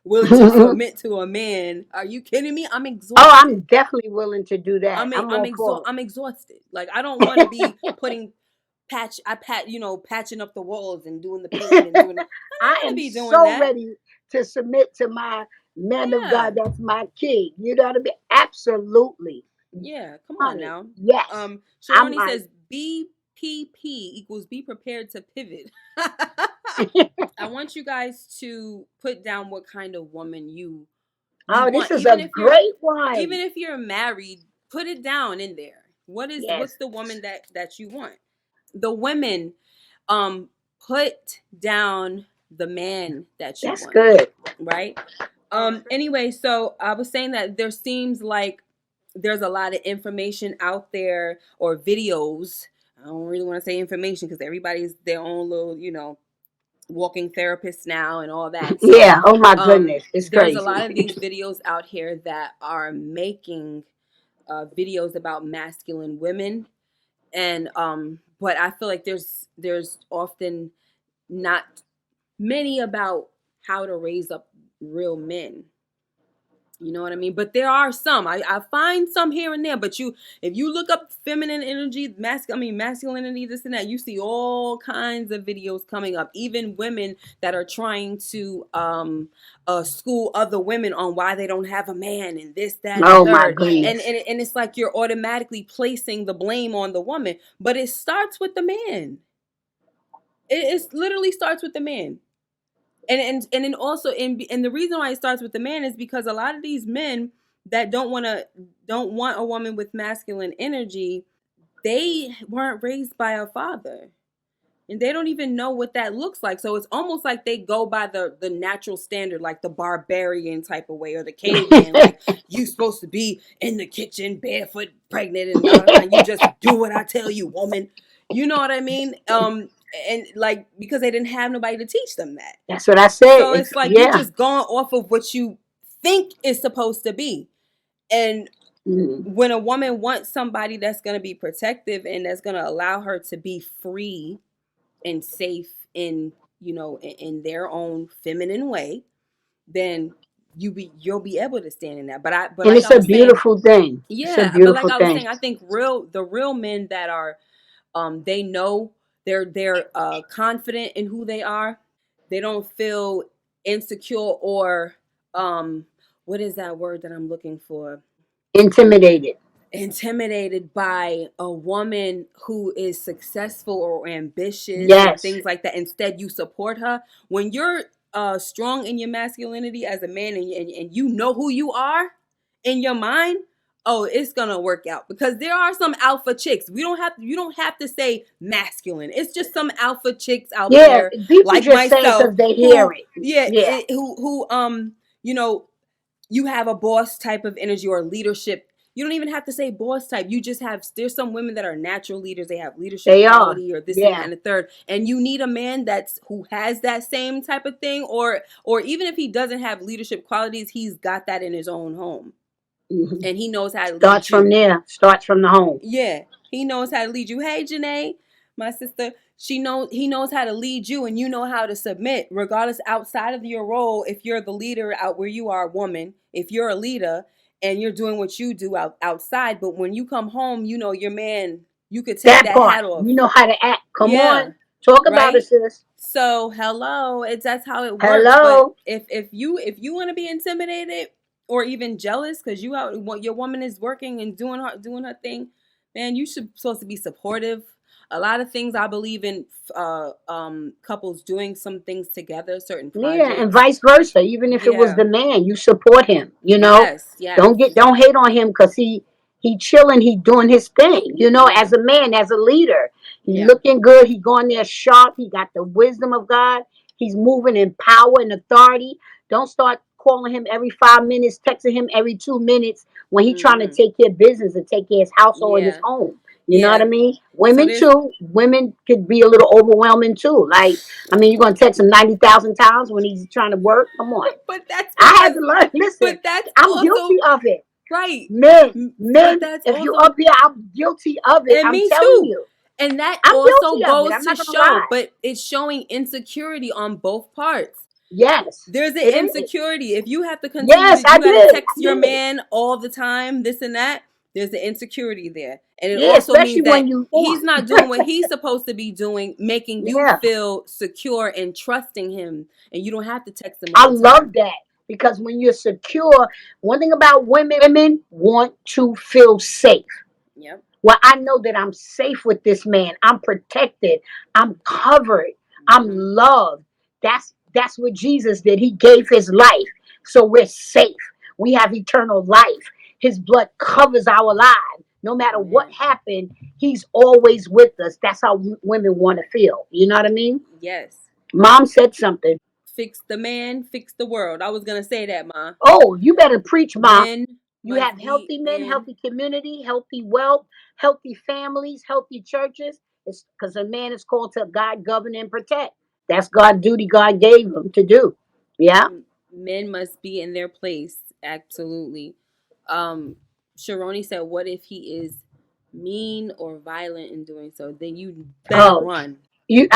Willing to submit to a man? Are you kidding me? I'm Oh, exhausted. I'm definitely willing to do that. I'm I'm all for I'm exhausted. Like I don't want to be putting patching up the walls and doing the painting and it. doing it. I I don't want to am be doing so that. ready to submit to my man of Yeah. God. That's my king. You know what I mean? Absolutely, Yeah, come on honey. now. Yes, I'm Sharoni like, says BPP equals be prepared to pivot. I want you guys to put down what kind of woman you oh, this want. is a great Even one. if you're married, put it down in there. What's Yes, the woman that you want? The women, put down the man that you that's want, good. right? Anyway, so I was saying that there seems like there's a lot of information out there, or videos. I don't really want to say information because everybody's their own little, walking therapist now and all that. So Yeah. Oh my goodness, it's there's a crazy. lot of these videos out here that are making videos about masculine women, and but I feel like there's often not many about how to raise up real men. You know what I mean? But there are some. I find some here and there. But if you look up feminine energy, masculinity, this and that, you see all kinds of videos coming up. Even women that are trying to school other women on why they don't have a man and this, that, and the Oh my third. And goodness. and it's like you're automatically placing the blame on the woman, but it starts with the man. It literally starts with the man. And then also, and the reason why it starts with the man is because a lot of these men that don't want a woman with masculine energy, they weren't raised by a father. And they don't even know what that looks like. So it's almost like they go by the natural standard, like the barbarian type of way, or the caveman, like you supposed to be in the kitchen barefoot, pregnant, and you just do what I tell you, woman. You know what I mean? And like, because they didn't have nobody to teach them that. That's what I said. So it's like you're just going off of what you think is supposed to be. And when a woman wants somebody that's going to be protective and that's going to allow her to be free and safe in, you know, in their own feminine way, then you'll be able to stand in that. But and like it's a beautiful thing. Yeah, it's a beautiful but like I was saying, I think the real men that are they know they're confident in who they are. They don't feel insecure or what is that word that I'm looking for? Intimidated by a woman who is successful or ambitious and things like that. Instead, you support her. When you're strong in your masculinity as a man, and you know who you are in your mind, oh, it's gonna work out. Because there are some alpha chicks. You don't have to say masculine. It's just some alpha chicks out there, people like just say it because they hear it. Who you know, you have a boss type of energy or leadership. You don't even have to say boss type. You just have, there's some women that are natural leaders. They have leadership quality or this and that and the third. And you need a man who has that same type of thing, or even if he doesn't have leadership qualities, he's got that in his own home. Mm-hmm. And he knows how to lead Starts from there. Starts from the home. Yeah. He knows how to lead you. Hey, Janae, my sister, he knows how to lead you, and you know how to submit, regardless outside of your role. If you're the leader out where you are a woman, if you're a leader and you're doing what you do outside, but when you come home, you know, your man, you could take that hat off. You know how to act. Come on. Talk about it, sis. So hello. That's how it works. Hello. But if you want to be intimidated or even jealous because your woman is working and doing her thing, man, you should supposed to be supportive. A lot of things I believe in couples doing some things together, certain projects. Yeah, and vice versa. Even if it was the man, you support him. You know, yes. Don't hate on him because he chilling, he doing his thing. You know, as a man, as a leader, he's looking good. He going there sharp. He got the wisdom of God. He's moving in power and authority. Don't start calling him every 5 minutes, texting him every 2 minutes when he's trying to take care of business and take care of his household and his home. You know what I mean? Women too. Women could be a little overwhelming too. Like, I mean, you're gonna text him 90,000 times when he's trying to work. Come on. But I had to learn. Listen, I'm guilty of it. Right. Men. If you up here, I'm guilty of it. And I'm me telling too. You. And that I'm also goes to show, but it's showing insecurity on both parts. Yes. There's an insecurity. If you have to continue to text your man all the time, this and that, there's the insecurity there. And it also means that he's not doing what he's supposed to be doing, making you feel secure and trusting him. And you don't have to text him all the time. I love that. Because when you're secure, one thing about women want to feel safe. Yep. Well, I know that I'm safe with this man. I'm protected. I'm covered. I'm loved. That's what Jesus did. He gave his life. So we're safe. We have eternal life. His blood covers our lives. No matter what happened, he's always with us. That's how women want to feel. You know what I mean? Yes. Mom said something. Fix the man, fix the world. I was going to say that, Ma. Oh, you better preach, Mom. You have healthy men, healthy community, healthy wealth, healthy families, healthy churches. It's because a man is called to God, govern, and protect. That's God's duty God gave him to do. Yeah. Men must be in their place. Absolutely. Sharoni said, what if he is mean or violent in doing so? Then you better run. You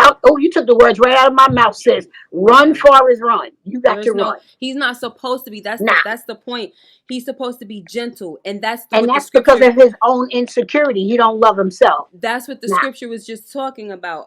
took the words right out of my mouth, sis. Run, Forrest, run. You got to run. He's not supposed to be. That's the point. He's supposed to be gentle, and that's because of his own insecurity. He don't love himself. That's what the scripture was just talking about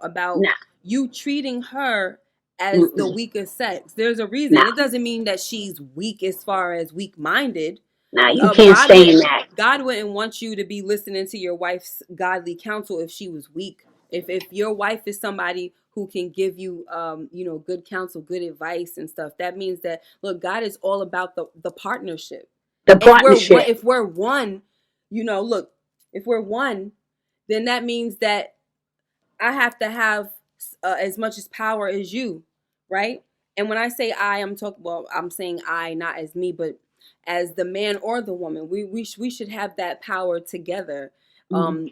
you treating her as the weaker sex. There's a reason. It doesn't mean that she's weak as far as weak-minded. Nah, you can't stay in that. God wouldn't want you to be listening to your wife's godly counsel if she was weak. If your wife is somebody who can give you, good counsel, good advice and stuff. That means that, look, God is all about the partnership. The If we're one, partnership. look, if we're one, then that means that I have to have as much as power as you, right? And when I say I'm saying I, not as me, but as the man or the woman. We should have that power together, Mhm.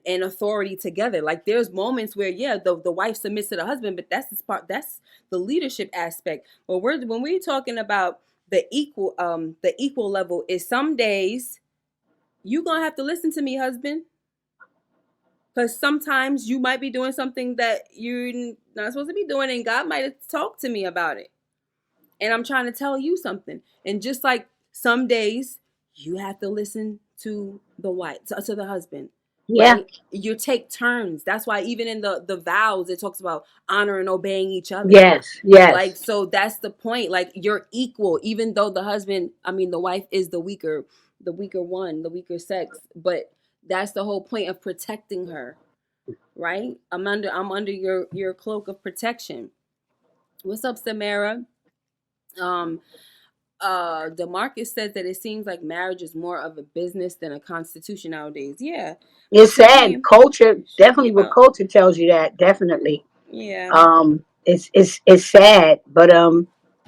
and authority together. Like there's moments where, yeah, the wife submits to the husband, but that's the leadership aspect. But when we're talking about the equal level, is some days you gonna have to listen to me, husband. Because sometimes you might be doing something that you're not supposed to be doing, and God might have talked to me about it. And I'm trying to tell you something. And just like some days you have to listen to the wife, to the husband, Yeah. right? You take turns. That's why even in the vows, it talks about honor and obeying each other. Yes. Yes. Like, so that's the point. Like, you're equal, even though the wife is the weaker one, the weaker sex. But that's the whole point of protecting her, right? I'm under your cloak of protection. What's up, Samara? Um, Demarcus says that it seems like marriage is more of a business than a constitution nowadays. Yeah, it It's should sad. be. Culture, Should be definitely what about. culture tells you that, definitely. Yeah. It's sad, but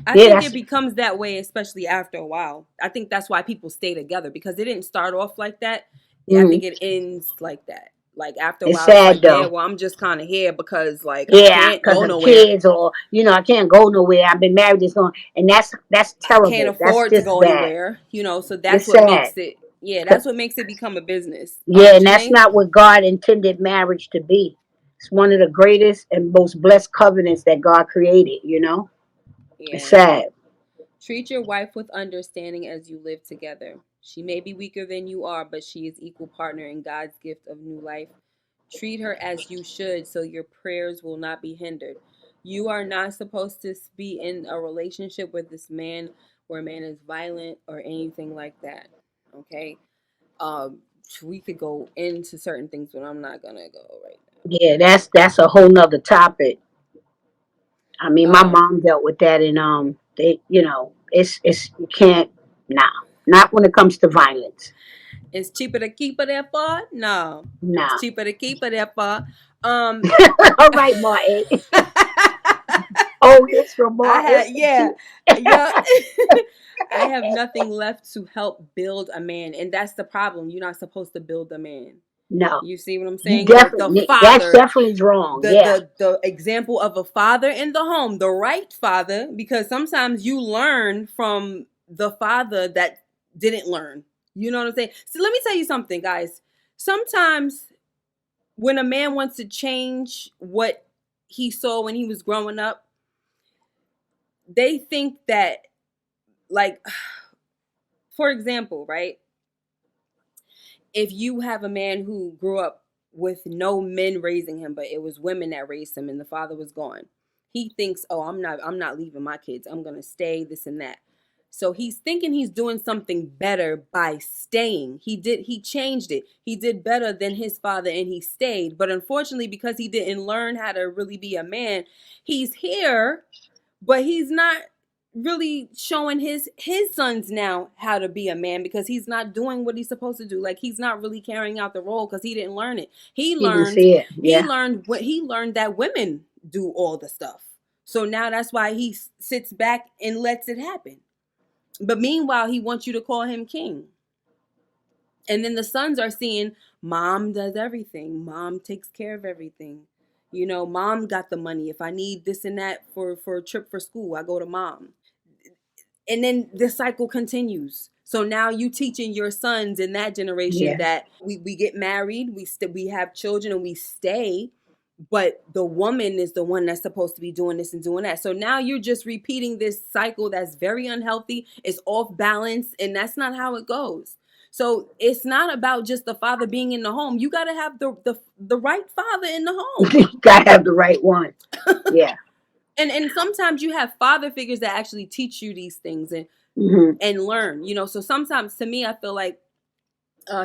I yeah, think it that's becomes that way, especially after a while. I think that's why people stay together, because it didn't start off like that. I mhm. think it ends like that. Like after a It's while, it's like, sad yeah, though. well, I'm just kind of here because, like, I Yeah, can't because go of nowhere. kids, or I can't go nowhere. I've been married this long, and that's I can't terrible. That's afford to just go bad. anywhere. So that's It's what sad. makes it. Yeah, 'Cause- that's what makes it become a business. Yeah, and that's Janae. not what God intended marriage to be. It's one of the greatest and most blessed covenants that God created. It's Yeah. sad. Treat your wife with understanding as you live together. She may be weaker than you are, but she is equal partner in God's gift of new life. Treat her as you should, so your prayers will not be hindered. You are not supposed to be in a relationship with this man where a man is violent or anything like that. Okay? Um, we could go into certain things, but I'm not gonna go right Yeah, that's a whole nother topic. I mean, my now. mom dealt with that, and they, it's you can't, nah, not when it comes to violence. It's cheaper to keep her there for? No, it's Nah. cheaper to keep her there for. Um, All right, Martin. Oh, it's from I Martin. had yeah, yeah. I have nothing left to help build a man, and that's the problem. You're not supposed to build a man. No, You see what I'm you saying? The definitely. That's father, definitely wrong. the Yeah, the example of a father in the home, the right father, because sometimes you learn from the father that didn't learn. You know what I'm saying? So let me tell you something, guys. Sometimes when a man wants to change what he saw when he was growing up, they think that, like, for example, right? If you have a man who grew up with no men raising him, but it was women that raised him and the father was gone, he thinks, oh, I'm not leaving my kids. I'm going to stay, this and that. So he's thinking he's doing something better by staying. He changed it. He did better than his father and he stayed. But unfortunately, because he didn't learn how to really be a man, he's here, but he's not really showing his sons now how to be a man, because he's not doing what he's supposed to do. Like, he's not really carrying out the role because he didn't learn it. he he didn't learned see it. he Yeah, learned what he learned, that women do all the stuff. So now that's why he sits back and lets it happen. But meanwhile, he wants you to call him king. And then the sons are seeing mom does everything. Mom takes care of everything. Mom got the money. If I need this and that for a trip for school, I go to mom. And then the cycle continues. So now you teaching your sons in that generation yeah. that we get married, we have children and we stay, but the woman is the one that's supposed to be doing this and doing that. So now you're just repeating this cycle that's very unhealthy. It's off balance, and that's not how it goes. So it's not about just the father being in the home. You got to have the right father in the home. You gotta have the right one. Yeah. And sometimes you have father figures that actually teach you these things and Hmm. and learn. So sometimes, to me, I feel like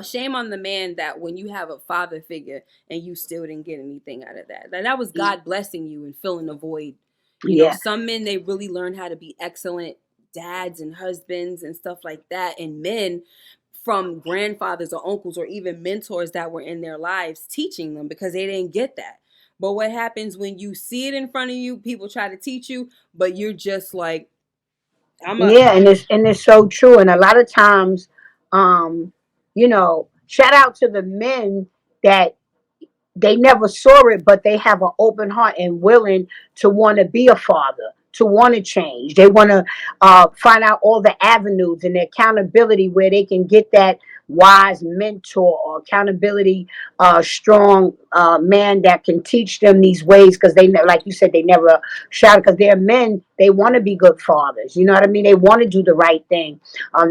Shame on the man that when you have a father figure and you still didn't get anything out of that. That was God blessing you and filling the void. You know, Yeah. some men, they really learn how to be excellent dads and husbands and stuff like that. And men from grandfathers or uncles or even mentors that were in their lives teaching them because they didn't get that. But what happens when you see it in front of you, people try to teach you, but you're just like, Yeah, and it's so true. And a lot of times, you know, shout out to the men that they never saw it, but they have an open heart and willing to want to be a father, to want to change. They want to find out all the avenues and the accountability where they can get that wise mentor or accountability, strong man that can teach them these ways because like you said, they never shouted because they're men. They want to be good fathers. You know what I mean? They want to do the right thing.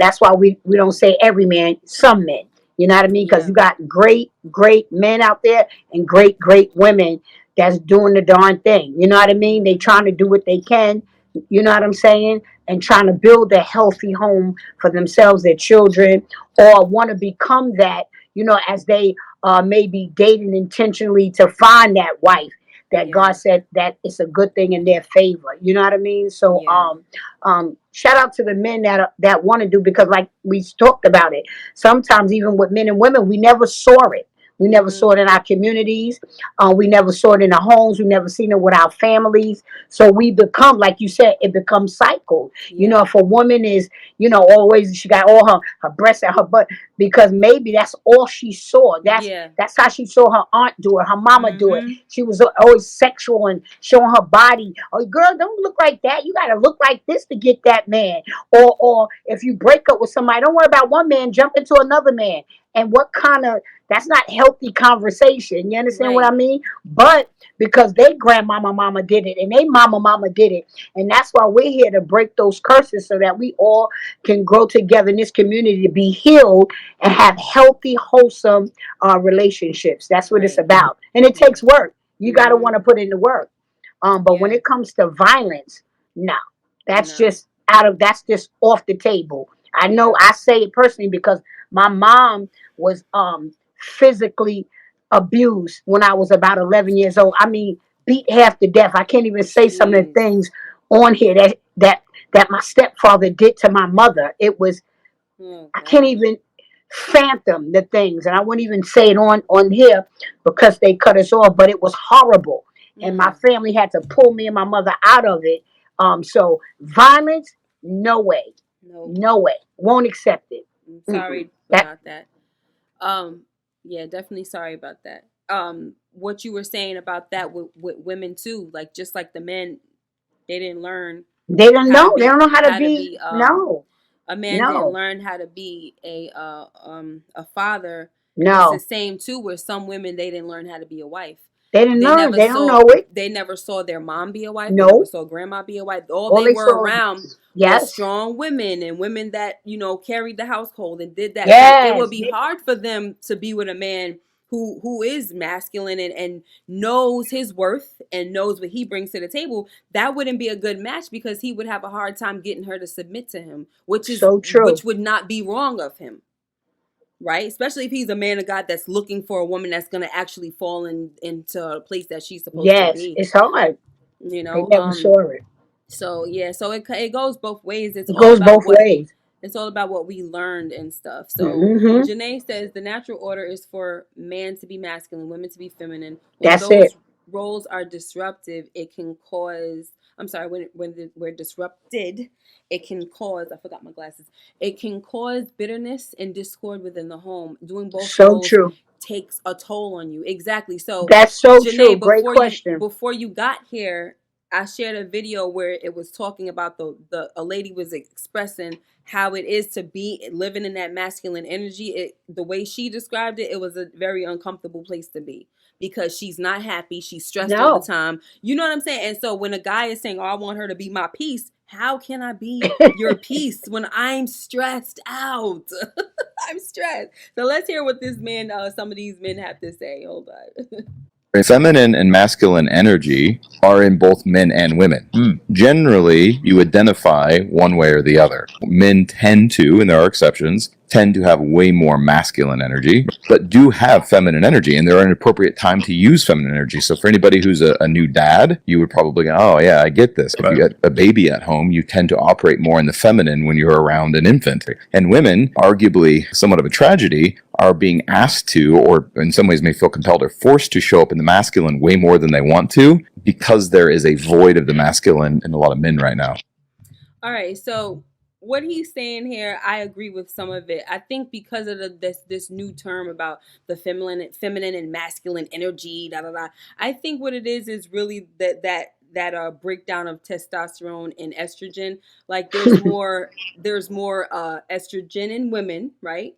That's why we don't say every man, some men. You know what I mean? Because you got great men out there and great women that's doing the darn thing. You know what I mean? They trying to do what they can. You know what I'm saying? And trying to build a healthy home for themselves, their children, or want to become that. You know, as they may be dating intentionally to find that wife that God said that it's a good thing in their favor. You know what I mean? So shout out to the men that want to do, because like we talked about it, sometimes even with men and women, we never saw it. We never saw it in our communities. We never saw it in our homes. We never seen it with our families. So we become, like you said, it becomes cycled. You know, if a woman is, you know, always she got all her breasts and her butt because maybe that's all she saw. That's how she saw her aunt do it, her mama do it. She was always sexual and showing her body. Oh, girl, don't look like that. You got to look like this to get that man. Or if you break up with somebody, don't worry about one man, jump into another man. And what kind of, that's not healthy conversation. You understand what I mean? But because they mama did it and they mama did it. And that's why we're here to break those curses so that we all can grow together in this community to be healed and have healthy, wholesome relationships. That's what it's about. And it takes work. You got to want to put in the work. But when it comes to violence, no, that's just that's just off the table. I know I say it personally because my mom was physically abused when I was about 11 years old. I mean, beat half to death. I can't even say some of the things on here that my stepfather did to my mother. It was, I can't even fathom the things, and I wouldn't even say it on here because they cut us off, but it was horrible. And my family had to pull me and my mother out of it. So violence, no way. No way. Won't accept it. Sorry about that. Yeah, definitely sorry about that. What you were saying about that with women too, like just like the men, they didn't learn. They don't know. They don't know how to be. No. A man didn't learn how to be a father. No. It's the same too with some women. They didn't learn how to be a wife. They didn't learn. They don't know it. They never saw their mom be a wife. No. They never saw grandma be a wife. All they were around was strong women and women that, you know, carried the household and did that. Yes. So it would be hard for them to be with a man who is masculine and knows his worth and knows what he brings to the table. That wouldn't be a good match because he would have a hard time getting her to submit to him, which is so true. Which would not be wrong of him. Right? Especially if he's a man of God that's looking for a woman that's going to actually fall into a place that she's supposed to be. Yes, it's hard. You know, they never saw it. So, yeah, so it goes both ways. It goes both ways. It's all about what we learned and stuff. So, Janae says the natural order is for man to be masculine, women to be feminine. When those roles are disruptive, it can cause... I'm sorry, when we're disrupted, it can cause, I forgot my glasses, it can cause bitterness and discord within the home. Doing both roles takes a toll on you. Exactly. So that's so Janae, true. Great question. Before you got here, I shared a video where it was talking about a lady was expressing how it is to be living in that masculine energy. The way she described it, it was a very uncomfortable place to be. Because she's not happy, she's stressed all the time. You know what I'm saying? And so when a guy is saying, "Oh, I want her to be my peace," how can I be your peace when I'm stressed out? I'm stressed. So let's hear what this man, some of these men have to say. Hold on. Feminine and masculine energy are in both men and women. Generally, you identify one way or the other. Men tend to, and there are exceptions, tend to have way more masculine energy, but do have feminine energy, and there are an appropriate time to use feminine energy. So for anybody who's a new dad, you would probably go, oh yeah, I get this. If you got a baby at home, you tend to operate more in the feminine when you're around an infant. And women, arguably somewhat of a tragedy, are being asked to, or in some ways may feel compelled or forced to show up in the masculine way more than they want to, because there is a void of the masculine in a lot of men right now. All right, so what he's saying here, I agree with some of it. I think because of this new term about the feminine and masculine energy, da da da. I think what it is really that breakdown of testosterone and estrogen. Like there's more estrogen in women, right?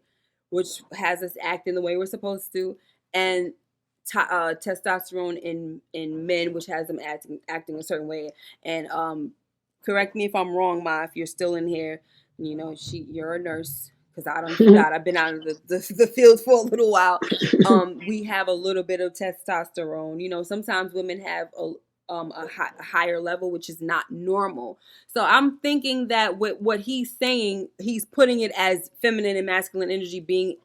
Which has us acting the way we're supposed to, and testosterone in men, which has them acting a certain way. And correct me if I'm wrong, Ma, if you're still in here. You know, you're a nurse, because I don't forgot. I've been out of the field for a little while. We have a little bit of testosterone. You know, sometimes women have a higher level, which is not normal. So I'm thinking that what he's saying, he's putting it as feminine and masculine energy being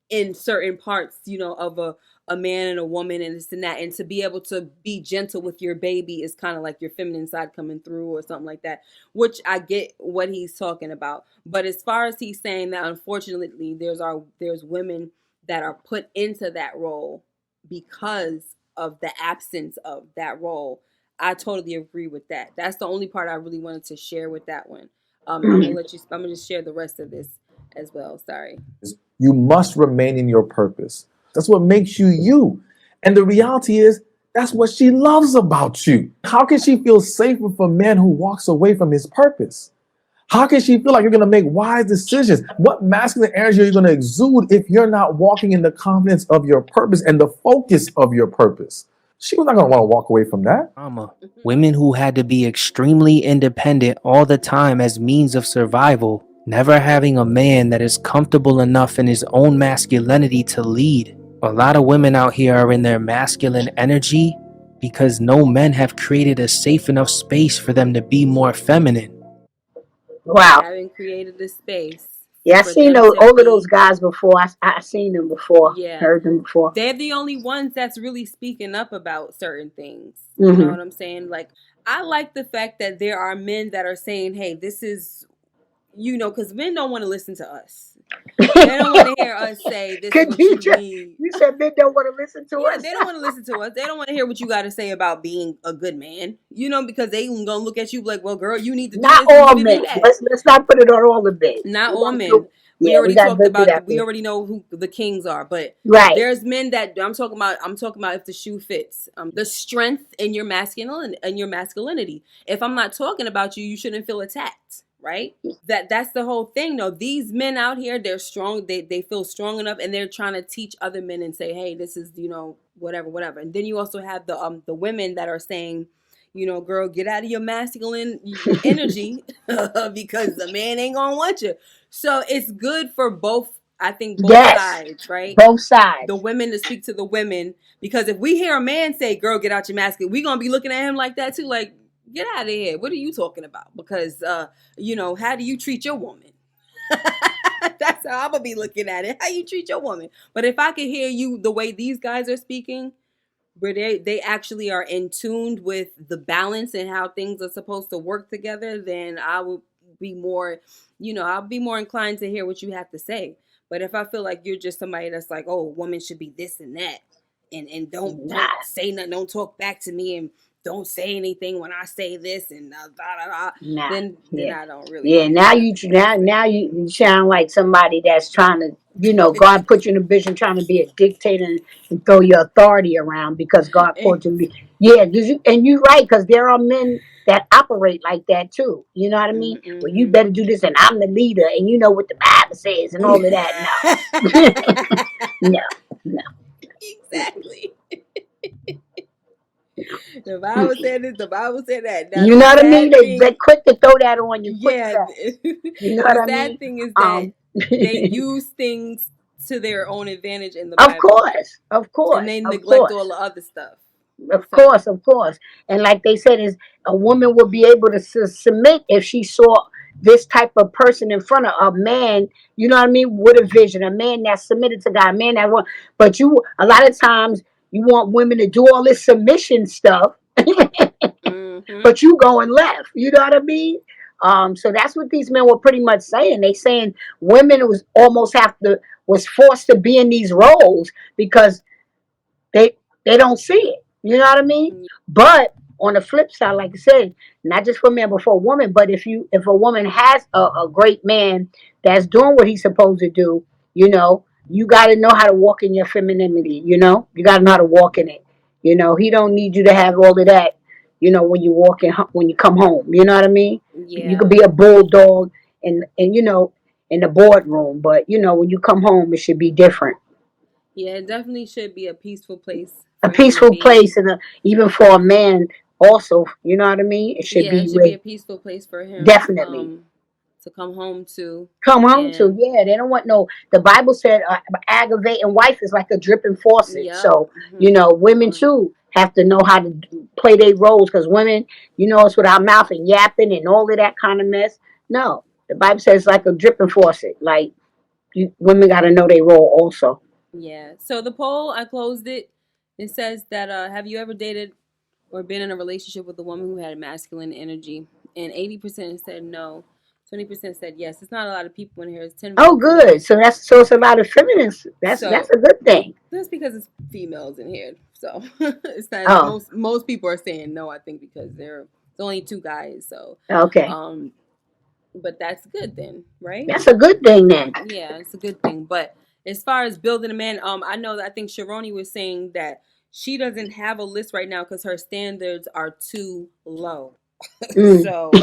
in certain parts, you know, of a man and a woman and this and that. And to be able to be gentle with your baby is kind of like your feminine side coming through or something like that, which I get what he's talking about. But as far as he's saying that, unfortunately, there's women that are put into that role because of the absence of that role. I totally agree with that. That's the only part I really wanted to share with that one. I'm gonna just share the rest of this as well. Sorry. You must remain in your purpose. That's what makes you you. And the reality is, that's what she loves about you. How can she feel safe with a man who walks away from his purpose? How can she feel like you're going to make wise decisions? What masculine energy are you going to exude if you're not walking in the confidence of your purpose and the focus of your purpose? She was not going to want to walk away from that. Women who had to be extremely independent all the time as means of survival, never having a man that is comfortable enough in his own masculinity to lead. A lot of women out here are in their masculine energy because no men have created a safe enough space for them to be more feminine. Wow. Haven't created the space. Yeah, I seen all of those guys before. I seen them before. Yeah. Heard them before. They're the only ones that's really speaking up about certain things. You know what I'm saying? Like, I like the fact that there are men that are saying, hey, this is, you know, because men don't want to listen to us. They don't want to hear us say this is what you need. You said men don't want to listen to us. They don't want to listen to us. They don't want to hear what you got to say about being a good man. You know, because they gonna look at you like, well, girl, you need to do not this, all men. Let's not put it on all the men. Not all men. We already talked about. We already know who the kings are, but there's men that I'm talking about. I'm talking about if the shoe fits. The strength in your masculinity. If I'm not talking about you, you shouldn't feel attacked. Right? That's the whole thing. No, these men out here, they're strong. They feel strong enough, and they're trying to teach other men and say, hey, this is, you know, whatever. And then you also have the women that are saying, you know, girl, get out of your masculine energy because the man ain't gonna want you. So it's good for both. I think both sides, right? Both sides. The women to speak to the women, because if we hear a man say, girl, get out your masculine, we're gonna be looking at him like that too, like, get out of here. What are you talking about? Because, you know, how do you treat your woman? That's how I'm going to be looking at it. How you treat your woman. But if I could hear you the way these guys are speaking, where they actually are in tune with the balance and how things are supposed to work together, then I would be more, you know, I'll be more inclined to hear what you have to say. But if I feel like you're just somebody that's like, oh, a woman should be this and that, and don't say nothing, don't talk back to me, and don't say anything when I say this, and then I don't really. Yeah, now you sound like somebody that's trying to, you know, God put you in a vision trying to be a dictator and throw your authority around because God called you to be. Yeah, and you're right, because there are men that operate like that too. You know what I mean? Well, you better do this, and I'm the leader, and you know what the Bible says, and all of that. No, no. Exactly. The Bible said this, the Bible said that. Now, you know what I mean? They're quick to throw that on you. Yeah. You know what I mean? The sad thing is that they use things to their own advantage in the Bible. Of course. And they neglect all the other stuff. Of course. And like they said, is a woman will be able to submit if she saw this type of person in front of a man, you know what I mean, with a vision, a man that's submitted to God, a man that want. But you, a lot of times, you want women to do all this submission stuff, Mm-hmm. but you going left. You know what I mean? So that's what these men were pretty much saying. They saying women was forced to be in these roles because they they don't see it. You know what I mean? But on the flip side, like I said, not just for men but for a woman. But if a woman has a great man that's doing what he's supposed to do, you got to know how to walk in your femininity. You got to know how to walk in it. He don't need you to have all of that. When you come home. You know what I mean? You could Yeah. be a bulldog and in the boardroom, but when you come home, it should be different. Yeah, it definitely should be a peaceful place A for him to peaceful be. place, and even for a man also, you know what I mean, it should Yeah, be it should be with, a peaceful place for him definitely to come home to. come home to. And Yeah, they don't want no. The Bible said aggravating wife is like a dripping faucet. yep. So Hmm. women too have to know how to play their roles, because women, it's with our mouth and yapping and all of that kind of mess. No, the Bible says it's like a dripping faucet. Like, women got to know their role also. Yeah. So the poll, I closed it. It says that have you ever dated or been in a relationship with a woman who had masculine energy? And 80% said no. 20% said yes. It's not a lot of people in here. It's 10 Oh, votes in here. good. So it's a lot of feminists. That's So a good thing. that's because it's females in here. So it's not Oh, most people are saying no, I think, because it's only two guys. So okay. um but that's good then, right? That's a good thing then. Yeah, it's a good thing. But as far as building a man, I know that I think Sharoni was saying that she doesn't have a list right now because her standards are too low. Mm. So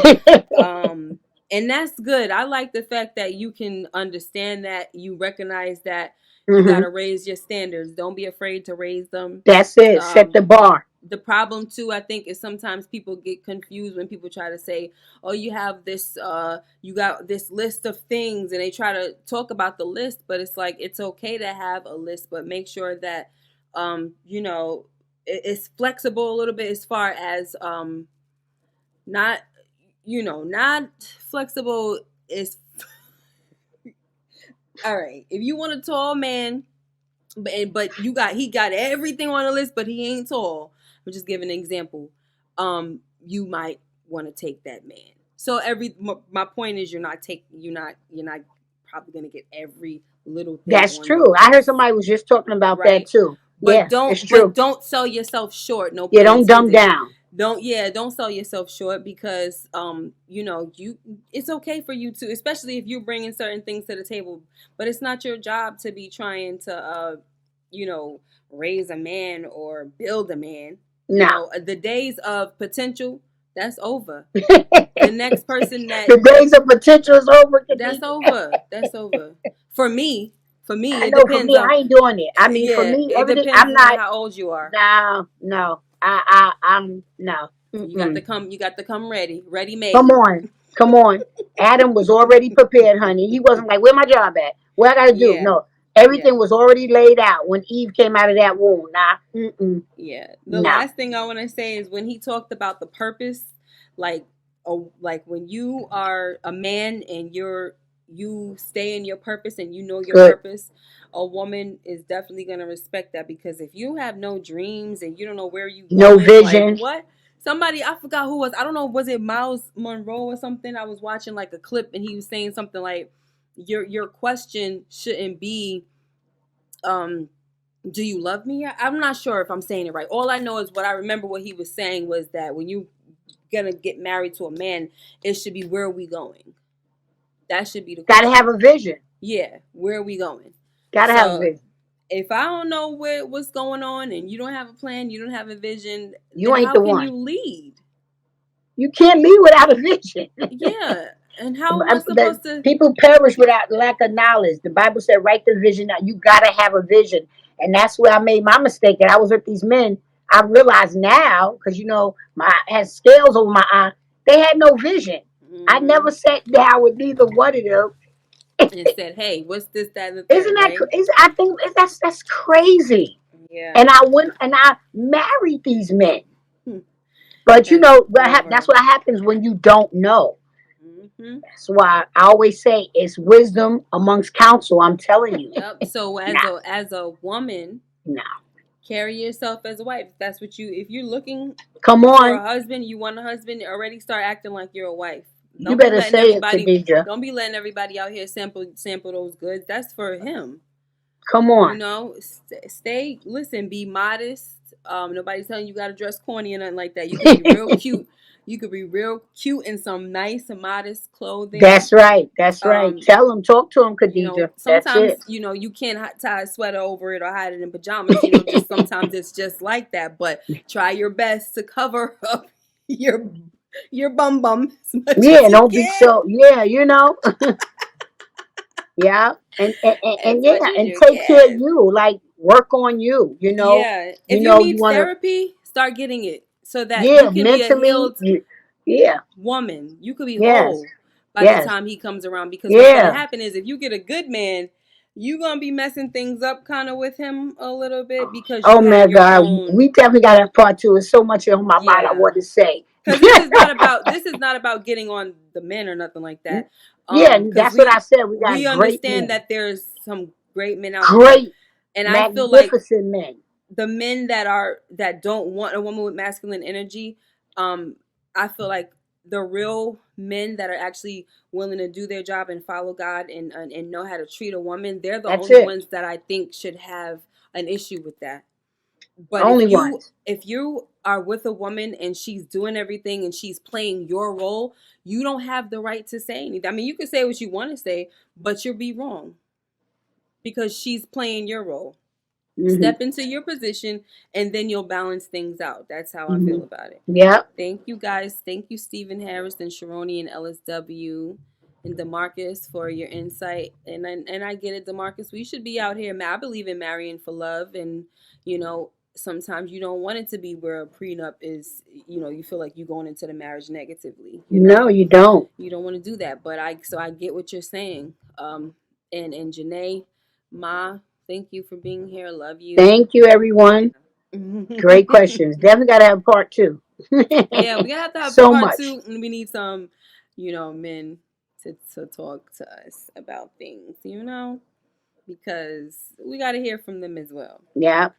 and that's good. I like the fact that you can understand that, you recognize that you got Hmm. to raise your standards. Don't be afraid to raise them. That's it. Set Um the bar. the problem too, I think, is sometimes people get confused when people try to say, oh, you have this you got this list of things, and they try to talk about the list. But it's like, it's okay to have a list, but make sure that it's flexible a little bit, as far as not not flexible is all right. If you want a tall man, but he got everything on the list, but he ain't tall. I'm just giving an example. You might want to take that man. So my point is, you're not probably gonna get every little thing That's on the true. I heard list, somebody was just talking about that right? too. But Yeah, it's true. don't sell yourself short. No Yeah, pun don't dumb intended. down. Don't sell yourself short, because it's okay for you to, especially if you're bringing certain things to the table, but it's not your job to be trying to you know raise a man or build a man. No. The days of potential, that's over. The next person The days of potential is over, that's Khadijah. over. That's over. For me, I it know for depends me, on, I ain't doing it. I mean, for yeah, me, it everything. depends I'm on not. how old you are. No, no. I'm no. Mm-mm. You got to come ready Come made. on, come on. Adam was already prepared, honey. He wasn't like, "Where my job at? What I gotta do?" Yeah, No, yeah, everything was already laid out when Eve came out of that womb. Nah, yeah. The nah. last thing I want to say is when he talked about the purpose, like, like when you are a man and you stay in your purpose and you know your Good. purpose, a woman is definitely gonna respect that, because if you have no dreams and you don't know where you No going, like vision. what? Somebody, I forgot who was, I don't know, was it Miles Monroe or something? I was watching like a clip and he was saying something like, your question shouldn't be um do you love me? I'm not sure if I'm saying it right. All I know is, what I remember what he was saying was that when you gonna get married to a man, it should be, where are we going? That should be the Gotta have question. a vision. Yeah, where are we going? Gotta have a So vision. if I don't know what's going on, and you don't have a plan, you don't have a vision, You then ain't how the can one. you lead? You can't lead without a vision. Yeah, and how am I The supposed to? people perish without lack of knowledge. The Bible said, "Write the vision out." You gotta have a vision, and that's where I made my mistake. And I was with these men. I realize now, because my I had scales over my eye. They had no vision. I never Mhm. sat down with neither one of them. And said, hey, what's this, that, and the Isn't third, that? right? I think that's crazy. Yeah. And I went and I married these men. Hmm. But That's that's over. what happens when you don't know. That's why I always say it's wisdom amongst counsel. I'm telling you. Yep. So Nah, as a woman, nah. carry yourself as a wife. That's what you. If you're looking Come for a on. husband, you want a husband. Already start acting like you're a wife. You better say it, Khadija. Don't be letting everybody out here sample those goods. That's for him. Come You on. know, stay. Listen, be modest. Nobody's telling you got to dress corny or nothing like that. You could be real cute. You could be real cute in some nice, modest clothing. That's right. That's right. Tell them, talk to them, You know, Khadija. That's sometimes, it. you know, you can't tie a sweater over it or hide it in pajamas. You know, just sometimes it's just like that. But try your best to cover up your your bum as much Yeah, as you don't be can. so. Yeah, you know. Yeah, As yeah, much as and you take care of can. you. Like work on you. Yeah. You If you know, you need want to. therapy, start getting it so that you Yeah, can be a mentally. healed Yeah. woman. You could be Yes. whole by the Yes. time he comes around. Because what's gonna Yeah. happen is if you get a good man, you gonna be messing things up kind of with him a little bit because Oh you my have your God, own. we definitely got a part two. There's so much on my mind I Yeah. want to say. Because this is not about getting on the men or nothing like that. Yeah, Because that's what I said. We got we great understand men, that there's some great men out there, great, and I feel like magnificent men. the men that don't want a woman with masculine energy, um, I feel like the real men that are actually willing to do their job and follow God and know how to treat a woman, they're the That's only it. ones that I think should have an issue with that. But Only ones. if you are with a woman and she's doing everything and she's playing your role, you don't have the right to say anything. I mean, you can say what you want to say, but you'll be wrong because she's playing your role. Hmm. Step into your position and then you'll balance things out. That's how I Hmm. feel about it. Yep. Thank you guys. Thank you, Stephen Harris and Sharoni and LSW and Demarcus for your insight. And I get it, Demarcus. We should be out here. I believe in marrying for love, and you know sometimes you don't want it to be where a prenup is. You know, you feel like you're going into the marriage negatively. You No, know, you don't. you don't want to do that. But I get what you're saying. And Janae, Ma, thank you for being here. Love you. Thank you, everyone. Great questions. Definitely got to have part two. Yeah, we're gonna have to have So part much. two, and we need some, men to talk to us about things, because we got to hear from them as well. Yeah.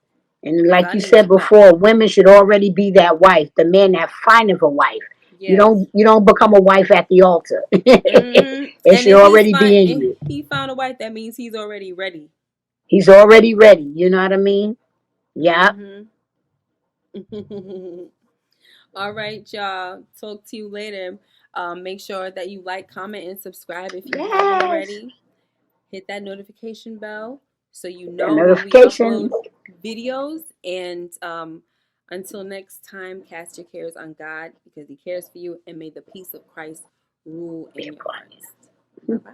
And Because like I you need said to know. before, women should already be that wife, the man that findeth a wife. Yes. You don't become a wife at the altar. Mm-hmm. It And should already be in if you. he found a wife, that means he's already ready. He's already ready. You know what I mean? Yeah. Mm-hmm. All right, y'all. Talk to you later. Make sure that you like, comment, and subscribe if you haven't Yes. already. Hit that notification bell so you That know when we notification. upload videos. And until next time, cast your cares on God because He cares for you. And may the peace of Christ rule in your hearts. Bye bye.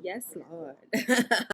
Yes, Lord.